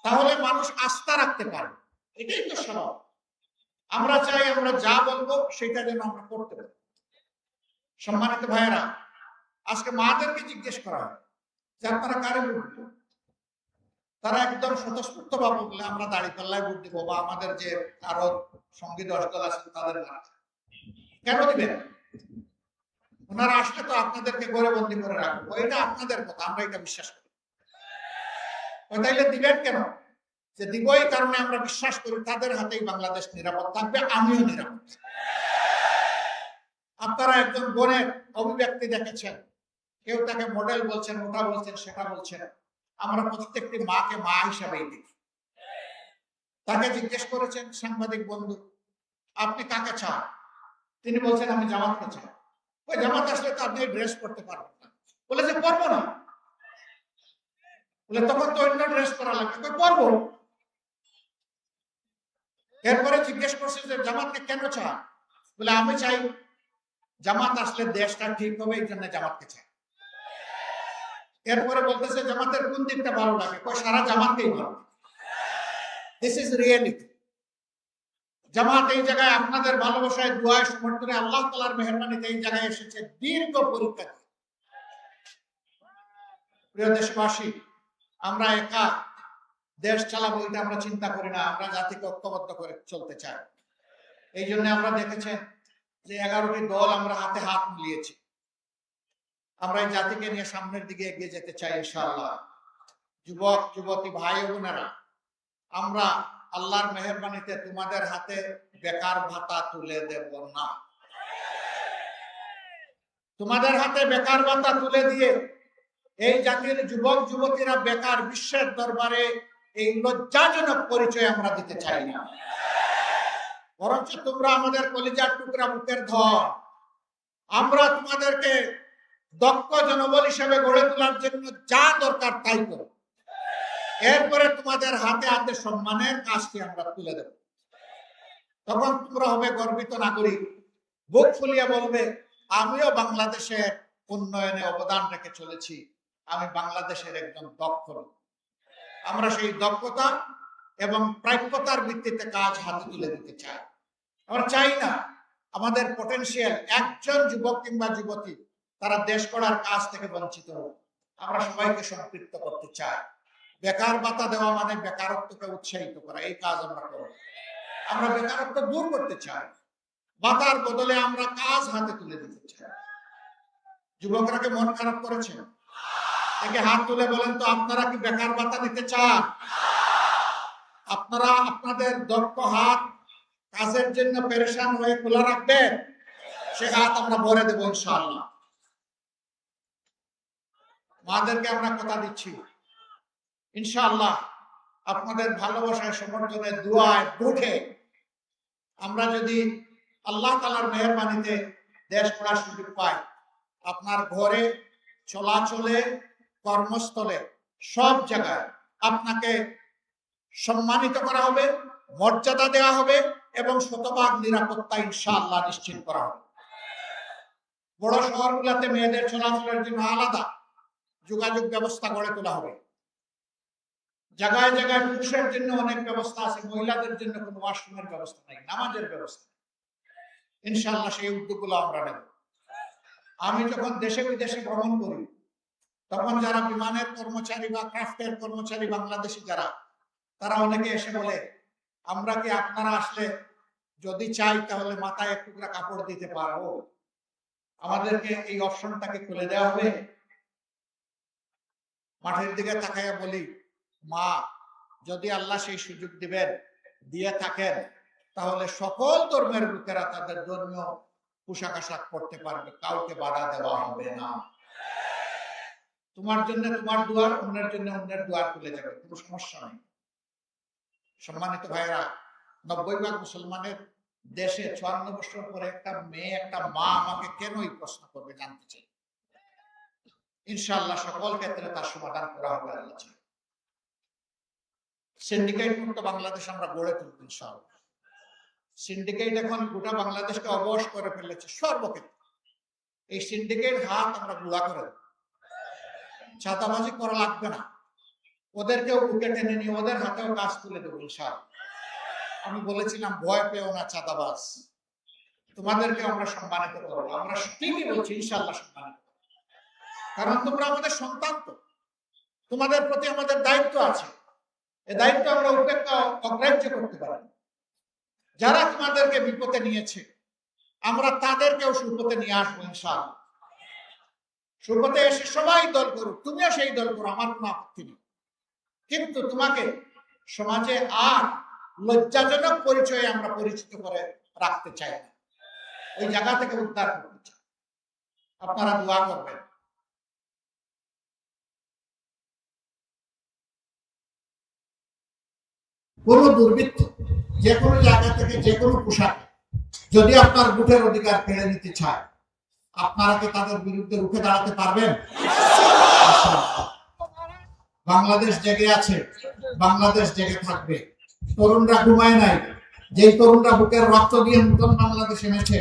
[SPEAKER 8] তাহলে মানুষ আস্থা রাখতে পারে। এটাই তো স্বভাব। আমরা চাই আমরা যা বলবো সেটা যেন আমরা করতে পারি। সম্মানিত ভাইয়েরা, আজকে মাদেরকে জিজ্ঞেস করা হয় যে আপনারা কারে ভোট দিবেন, তারা একদম স্বতঃস্ফূর্ত ভাবে বলে আমরা দাঁড়িপাল্লায় ভোট দিব বা আমাদের যে আরো সঙ্গী 10 দল আছে তাদের মাঠে। কেন দিবেন? ওনারা আসলে তো আপনাদেরকে ঘরে বন্দি করে রাখবো, এটা আপনাদের কথা, আমরা এটা বিশ্বাস করি। তাইলে দিবেন কেন? যে দিব এই কারণে আমরা বিশ্বাস করি তাদের হাতেই বাংলাদেশ নিরাপদ থাকবে, আমিও নিরাপদ। আপনারা একজন বোনের অভিব্যক্তি দেখেছেন, কেউ তাকে মডেল বলছেন, ওটা বলছেন, সেটা বলছেন। আমরা প্রত্যেকটি মাকে মা হিসাবেই দেখি। তাকে জিজ্ঞেস করেছেন সাংবাদিক বন্ধু, আপনি কাকে চান? তিনি বলছেন আমি জামাতকে চাই। ওই জামাত আসলে তো আপনি ড্রেস করতে পারবেন না। বলে যে পারবো না। বলে তখন তো অন্য ড্রেস করা লাগবে। পারবো। এরপরে জিজ্ঞেস করছে যে জামাতকে কেন চান? বলে আমি চাই জামাত আসলে দেশটা ঠিক হবে, এই জন্য জামাতকে চাই। এরপরে বলতেছে জামাতের কোন দিকটা ভালো লাগে? সারা জামাতকেই ভালো লাগে। This is reality. জামাত এই জায়গায় আপনাদের ভালোবাসায়, দোয়ায়, সমর্থনে, আল্লাহ তাআলার মেহেরবানিতে এই জায়গায় এসেছে দীর্ঘ পরীক্ষা দিয়ে। প্রিয় দেশবাসী, আমরা একা দেশ চালাবো এটা আমরা চিন্তা করি না, আমরা জাতিকে ঐক্যবদ্ধ করে চলতে চাই। এই জন্য আমরা দেখেছেন যে 11টি দল আমরা হাতে হাত মিলিয়েছি। আমরা এই জাতিকে নিয়ে সামনের দিকে এগিয়ে যেতে চাই ইনশাআল্লাহ। যুবক যুবতী ভাই বোনেরা, আমরা আল্লাহর মেহেরবানিতে তোমাদের হাতে বেকার ভাতা তুলে দেব না। তোমাদের হাতে বেকার ভাতা তুলে দিয়ে এই জাতির যুবক যুবতীরা বেকার বিশ্বের দরবারে এই লজ্জাজনক পরিচয় আমরা দিতে চাই না। বরঞ্চ তোমরা আমাদের কলিজার টুকরা, বুকের ধন। আমরা তোমাদেরকে দক্ষ জনবল হিসেবে গড়ে তোলার জন্য যা দরকার তাই করো। এরপরে তোমাদের হাতে হাতে সম্মানের কাজটি আমরা তুলে দেব। তখন তোমরা হবে গর্বিত নাগরিক, বুক ফুলিয়ে বলবে আমিও বাংলাদেশের উন্নয়নে অবদান রেখে চলেছি, আমি বাংলাদেশের একজন দক্ষ লোক। আমরা সেই দক্ষতা এবং প্রাপ্যতার ভিত্তিতে কাজ হাতে তুলে দিতে চাই। আমরা চাই না আমাদের পটেনশিয়াল একজন যুবক কিংবা যুবতী তারা দেশ গড়ার কাজ থেকে বঞ্চিত হোক। আমরা সবাইকে সম্পৃক্ত করতে চাই। বেকার ভাতা দেওয়া মানে বেকারত্বকে উৎসাহিত করা, এই কাজ আমরা করব। আমরা বেকারত্ব দূর করতে চাই, ভাতার বদলে আমরা কাজ হাতে তুলে দিতে চাই। যুবকরা কি মন খারাপ করেছেন? একে হাত তুলে বলেন তো, আপনারা কি বেকার ভাতা নিতে চান? আপনারা আপনাদের দক্ষ হাত কাজের জন্য পেরেশান হয়ে খোলা রাখবেন, সে হাত আমরা ভরে দেব ইনশাআল্লাহ। মাদেরকে আমরা কথা দিচ্ছি ইনশাআল্লাহ আপনাদের ভালোবাসায়, সমর্থনে, দোয়ায়, দুঃখে আমরা যদি আল্লাহ তাআলার মেহেরবানিতে দেশ গড়ার সুযোগ পাই, আপনার ঘরে, চলাচলে, কর্মস্থলে, সব জায়গায় আপনাকে সম্মানিত করা হবে, মর্যাদা দেওয়া হবে এবং শতভাগ নিরাপত্তা ইনশাআল্লাহ নিশ্চিত করা হবে। বড় শহরগুলোতে মেয়েদের চলাচলের জন্য আলাদা যোগাযোগ ব্যবস্থা গড়ে তোলা হবে। জায়গায় জায়গায় পুরুষের জন্য অনেক ব্যবস্থা আছে, মহিলাদের জন্য কোনো ওয়াশরুমের ব্যবস্থা নেই, নামাজের ব্যবস্থা। ইনশাআল্লাহ সেই উদ্যোগগুলো আমরা নেব। আমি যখন দেশে বিদেশে ভ্রমণ করি, তখন যারা বিমানের কর্মচারী বা ক্রাফটের কর্মচারী বাংলাদেশি যারা, তারা অনেকে এসে বলে আমরা কি আপনারা আসলে যদি চাই তাহলে মাথায় এক টুকরা কাপড় দিতে পারবো, আমাদেরকে এই অপশনটাকে খুলে দেওয়া হবে? মাঠের দিকে তাকাইয়া বলি, মা, যদি আল্লাহ সেই সুযোগ দিবেন, দিয়ে থাকেন, তাহলে সকল ধর্মের লোকেরা তাদের ধর্মীয় পোশাক আশাক পরতে পারবে, কাউকে বাধা দেওয়া হবে না। তোমার জন্য তোমার দুয়ার, অন্যের জন্য অন্যের দুয়ার খুলে যাবে, কোনো সমস্যা নেই। সম্মানিত ভাইরা, 90% মুসলমানের দেশে 54 বছর পরে একটা মেয়ে, একটা মা আমাকে কেন এই প্রশ্ন করবে জানতে চাই। ইনশাআল্লাহ সকল ক্ষেত্রে তার সমাধান করা হবে আল্লাহ চাই। সিন্ডিকেট মুক্ত বাংলাদেশ আমরা গড়ে তুলব ইনশাআল্লাহ। সিন্ডিকেট এখন গোটা বাংলাদেশকে অবশ করে ফেলেছে সর্বক্ষেত্রে। এই সিন্ডিকেট হাত আমরা গুঁড়া করে দেব। চাঁদাবাজি করা লাগবে না, ওদেরকেও বুকে টেনে নিয়ে ওদের হাতেও কাজ তুলে দেবো ইনশাআল্লাহ। আমি বলেছিলাম ভয় পেও না চাঁদাবাজ, তোমাদেরকে আমরা সম্মানিত করবো। আমরা ঠিকই বলছি, ইনশাআল্লাহ সম্মানিত, কারণ তোমরা আমাদের সন্তান, তো তোমাদের প্রতি আমাদের দায়িত্ব আছে। এই দায়িত্ব আমরা উপেক্ষা অগ্রাহ্য করতে পারি। যারা তোমাদেরকে বিপদে নিয়েছে আমরা তাদেরকেও সুপথে নিয়ে আসবো ইনশাআল্লাহ। সুপথে এসে সবাই দল করুক, তুমিও সেই দল করো, আমার কোনো আপত্তি নেই। কিন্তু তোমাকে সমাজে আর লজ্জাজনক পরিচয়ে আমরা পরিচিত করে রাখতে চাই না, ওই জায়গা থেকে উদ্ধার করতে চাই। আপনারা দোয়া করবেন। কোন দুর্বৃত্ত যে কোনো জায়গা থেকে যে কোনো পোশাক যদি আপনার ভোটের অধিকার কেড়ে নিতে চায়, আপনারা কি তাদের বিরুদ্ধে রুখে দাঁড়াতে পারবেন? বাংলাদেশ জেগে আছে, বাংলাদেশ জেগে থাকবে। তরুণরা ঘুমায় নাই। যেই তরুণরা বুকের রক্ত দিয়ে নতুন বাংলাদেশ এনেছে,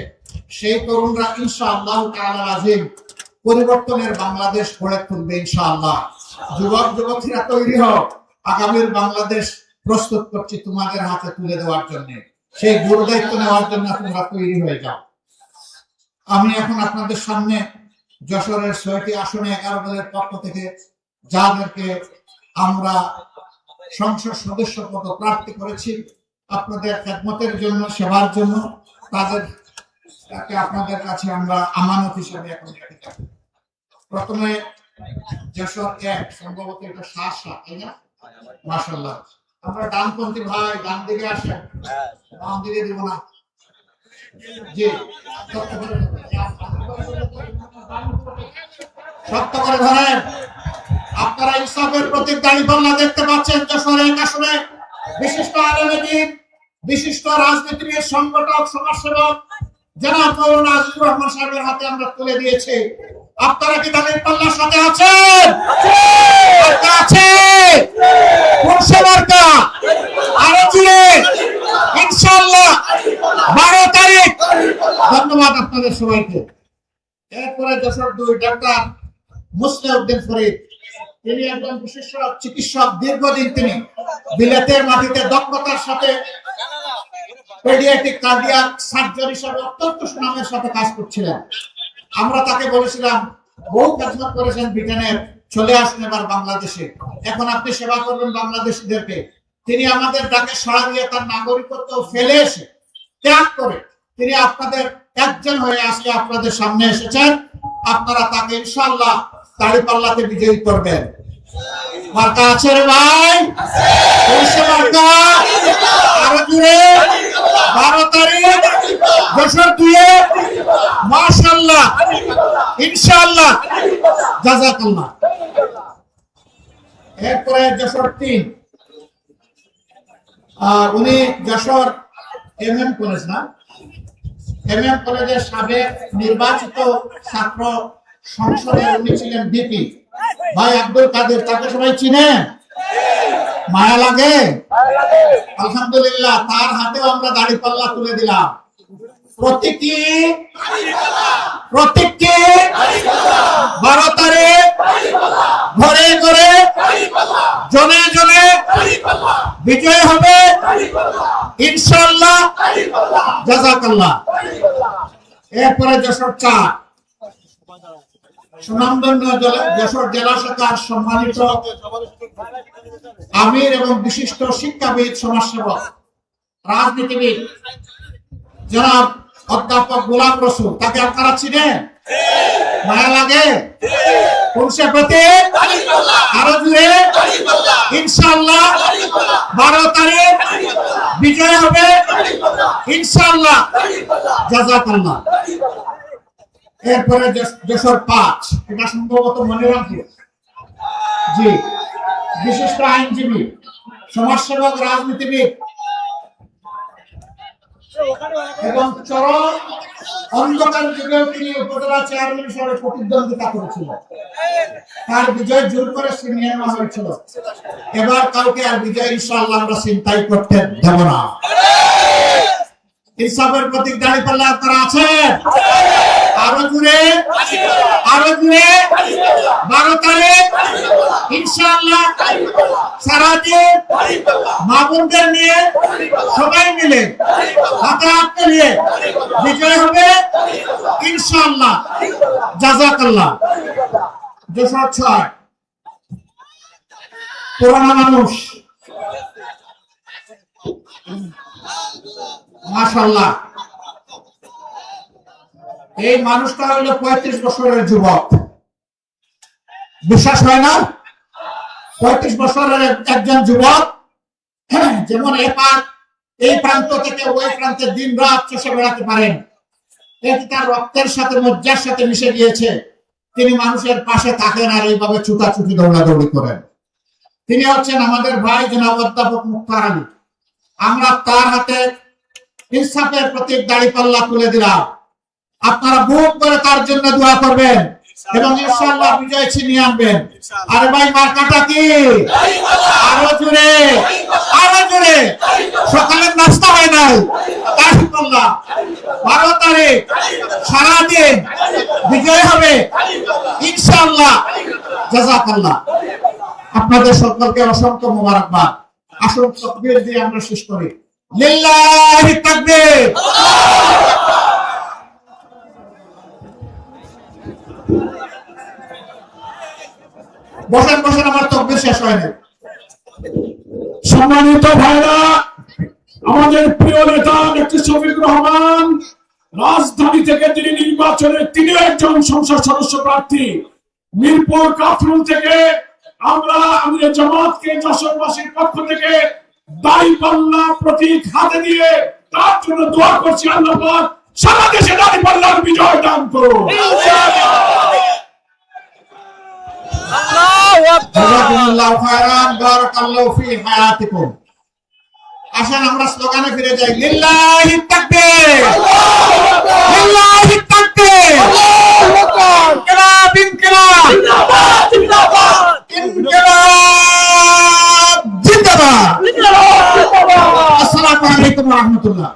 [SPEAKER 8] সেই তরুণরা ইনশাআল্লাহ তাআলা আযীম পরিবর্তনের বাংলাদেশ গড়ে তুলবে ইনশাআল্লাহ। যুবক যুবতীরা তৈরি হও, আগামীর বাংলাদেশ প্রস্তুত করছি তোমাদের হাতে তুলে দেওয়ার জন্য। সেই গুরু দায়িত্ব নেওয়ার জন্য তোমরা তৈরি হয়ে যাও। আমি এখন আপনাদের সামনে যশোরের ৬টি আসনে 11 দলের পক্ষ থেকে যাদেরকে আমরা সংসদ সদস্য পদ প্রার্থী করেছি আপনাদের খেদমতের জন্য, সেবার জন্য, তাদেরকে আপনাদের কাছে আমরা আমানত হিসেবে এখন রেখে যাব। প্রথমে যশোর ১, সম্ভবত এটা শাসা, তাই না? মাশাআল্লাহ। আমরা ডানপন্থী ভাই, ডান দিকে আসেন, বাম দিকে দিব না। জি, সত্য করে ধরেন। আপনারা ইনসাফের প্রতীক দাঁড়িপাল্লা দেখতে পাচ্ছেন। যশোর ১ আসনে বিশিষ্ট আলেমদ্বীন, বিশিষ্ট রাজনীতিবিদ, সংগঠক, সমাজসেবক জনাব মাওলানা আজিজুর রহমান সাহেবের হাতে আমরা তুলে দিয়েছি। আপনারা কি দাঁড়িপাল্লার সাথে আছেন? আছে। কোন সরকার? আরো জুড়ে ইনশাআল্লাহ 12 তারিখ। ধন্যবাদ আপনাদের সবাইকে। এরপরে যশোর ২ ডাক্তার মুসলিউদ্দিন ফরিদ, তিনি একজন বিশিষ্ট চিকিৎসক। দীর্ঘদিন তিনি বিলেতের মাটিতে দক্ষতার সাথে পেডিয়াট্রিক কার্ডিয়াক সার্জন হিসেবে অত্যন্ত সুনামের সাথে কাজ করছিলেন। আমরা তাকে বলেছিলাম, বহু খেদমত করেছেন ব্রিটেনের, চলে আসুন এবার বাংলাদেশে, এখন আপনি সেবা করবেন বাংলাদেশিদেরকে। তিনি আমাদের ডাকে সাড়া দিয়ে তার নাগরিকত্ব ফেলে এসে, ত্যাগ করে তিনি আপনাদের একজন হয়ে আজকে আপনাদের সামনে এসেছেন। আপনারা তাকে ইনশাআল্লাহ দাঁড়িপাল্লাতে বিজয়ী করবেন। মার্কা আছে রে ভাই? মার্কা আরো জুড়ে 12 তারিখ যশোর ২-এ। মাশাআল্লাহ, ইনশাআল্লাহ, জাযাকাল্লাহ। এরপরে যশোর ৩, উনি যশোর MM কলেজ, না MM কলেজের সাবেক নির্বাচিত ছাত্র সংসদের উনি ছিলেন ভিপি ভাই আব্দুল কাদের। তাকে সবাই চিনেন? মায়া লাগে? আলহামদুলিল্লাহ, তার হাতেও আমরা দাঁড়িপাল্লা তুলে দিলাম। প্রতীকী 12 তারিখ ঘরে ঘরে জনে জনে বিজয় হবে ইনশাআল্লাহ, জাযাকাল্লাহ। এরপরে যশোর ৪, সুনামধন্য যশোর জেলা শাখার সম্মানিত আমির এবং বিশিষ্ট শিক্ষাবিদ, সমাজসেবক, রাজনীতিবিদ জনাব অধ্যাপক গোলাম রসুল। তাকে আপনারা চিনেন? মায়া লাগে? পুরুষের প্রতি আরো জুড়ে ইনশাআল্লাহ 12 তারিখ বিজয় হবে ইনশাআল্লাহ, জাযাকাল্লাহ। এরপরে যশোর ৫, এটা সম্ভবত মনিরামপুর। জি, বিশিষ্ট আইনজীবী, সমাজসেবক, রাজনীতিবিদ এবং চরম অন্ধকার যুগেও তিনি উপজেলা চেয়ারম্যান হিসেবে প্রতিদ্বন্দ্বিতা করেছিলেন। তার বিজয় জোর করে ছিনিয়ে নেওয়া হয়েছিল। এবার কাউকে আর বিজয় ইনশাআল্লাহ আমরা চিন্তাই করতে দেব না। ইনসাফের প্রতীক দাঁড়িপাল্লা আপনারা আছেন? আরো জুড়ে 12 তারিখ ইনশাআল্লাহ সারাদিন মা বোনদের নিয়ে সবাই মিলে হাতে হাত মিলিয়ে বিজয় হবে ইনশাআল্লাহ, জাযাকাল্লাহ। যশোর ৬, পুরানা মানুষ মাশাআল্লাহ, এই মানুষটা হলো 35 বছরের যুবক। বিশ্বাস হয় না? 35 বছরের একজন যুবক যেমন এই প্রান্ত থেকে ওই প্রান্তে দিন রাত চষে বেড়াতে পারেন, এটি তার রক্তের সাথে মজ্জার সাথে মিশে গিয়েছে। তিনি মানুষের পাশে থাকেন আর এইভাবে ছুটাছুটি দৌড়াদৌড়ি করেন। তিনি হচ্ছেন আমাদের ভাই জনাব অধ্যাপক মুক্তার আলী। আমরা তার হাতে ইনসাফের প্রতীক দাঁড়িপাল্লা তুলে দিলাম। আপনারা বুক করে তার জন্য দোয়া করবেন এবং ইনশাআল্লাহ বিজয় ছিনিয়ে আনবেন। আরে ভাই, মার্কাটা কি? আরো জোরে, আরো জোরে। সকালের নাস্তা হয় নাই, দাঁড়িপাল্লা 12 তারিখ সারাদিন বিজয় হবে ইনশাআল্লাহ। জাযাকাল্লাহ। আপনাদের সকলকে অসংখ্য মোবারকবাদ। আসুন তাকবীর দিয়ে আমরা শেষ করি। লিল্লাহি তাকবীর। বসেন বসেন, আমার তাকবীর শেষ হয়নি।
[SPEAKER 2] সম্মানিত ভাইরা, আমাদের প্রিয় নেতা ডক্টর শফিকুর রহমান রাজধানী থেকে যিনি নির্বাচনে তিনিও একজন সংসদ সদস্য প্রার্থী। মিরপুর কাফরুল থেকে আমরা আমাদের জামাতকে যশোরবাসীর পক্ষ থেকে দাঁড়িপাল্লা প্রতীক হাতে দিয়ে তার জন্য দোয়া করছি। আল্লাহ পাক সারা দেশে দাঁড়িপাল্লার বিজয় দান করুন।
[SPEAKER 8] জাযাকুমুল্লাহু খায়রান, বারাকাল্লাহু ফি হায়াতিকুম। আসেন আমরা স্লোগানে ফিরে যাই। লিল্লাহি তাকবীর, লিল্লাহি তাকবীর, ইনকিলাব, ইনকিলাব, জিন্দাবাদ, জিন্দাবাদ, ইনকিলাব, জিন্দাবাদ, জিন্দাবাদ। আসসালামু আলাইকুম ওয়া রাহমাতুল্লাহ।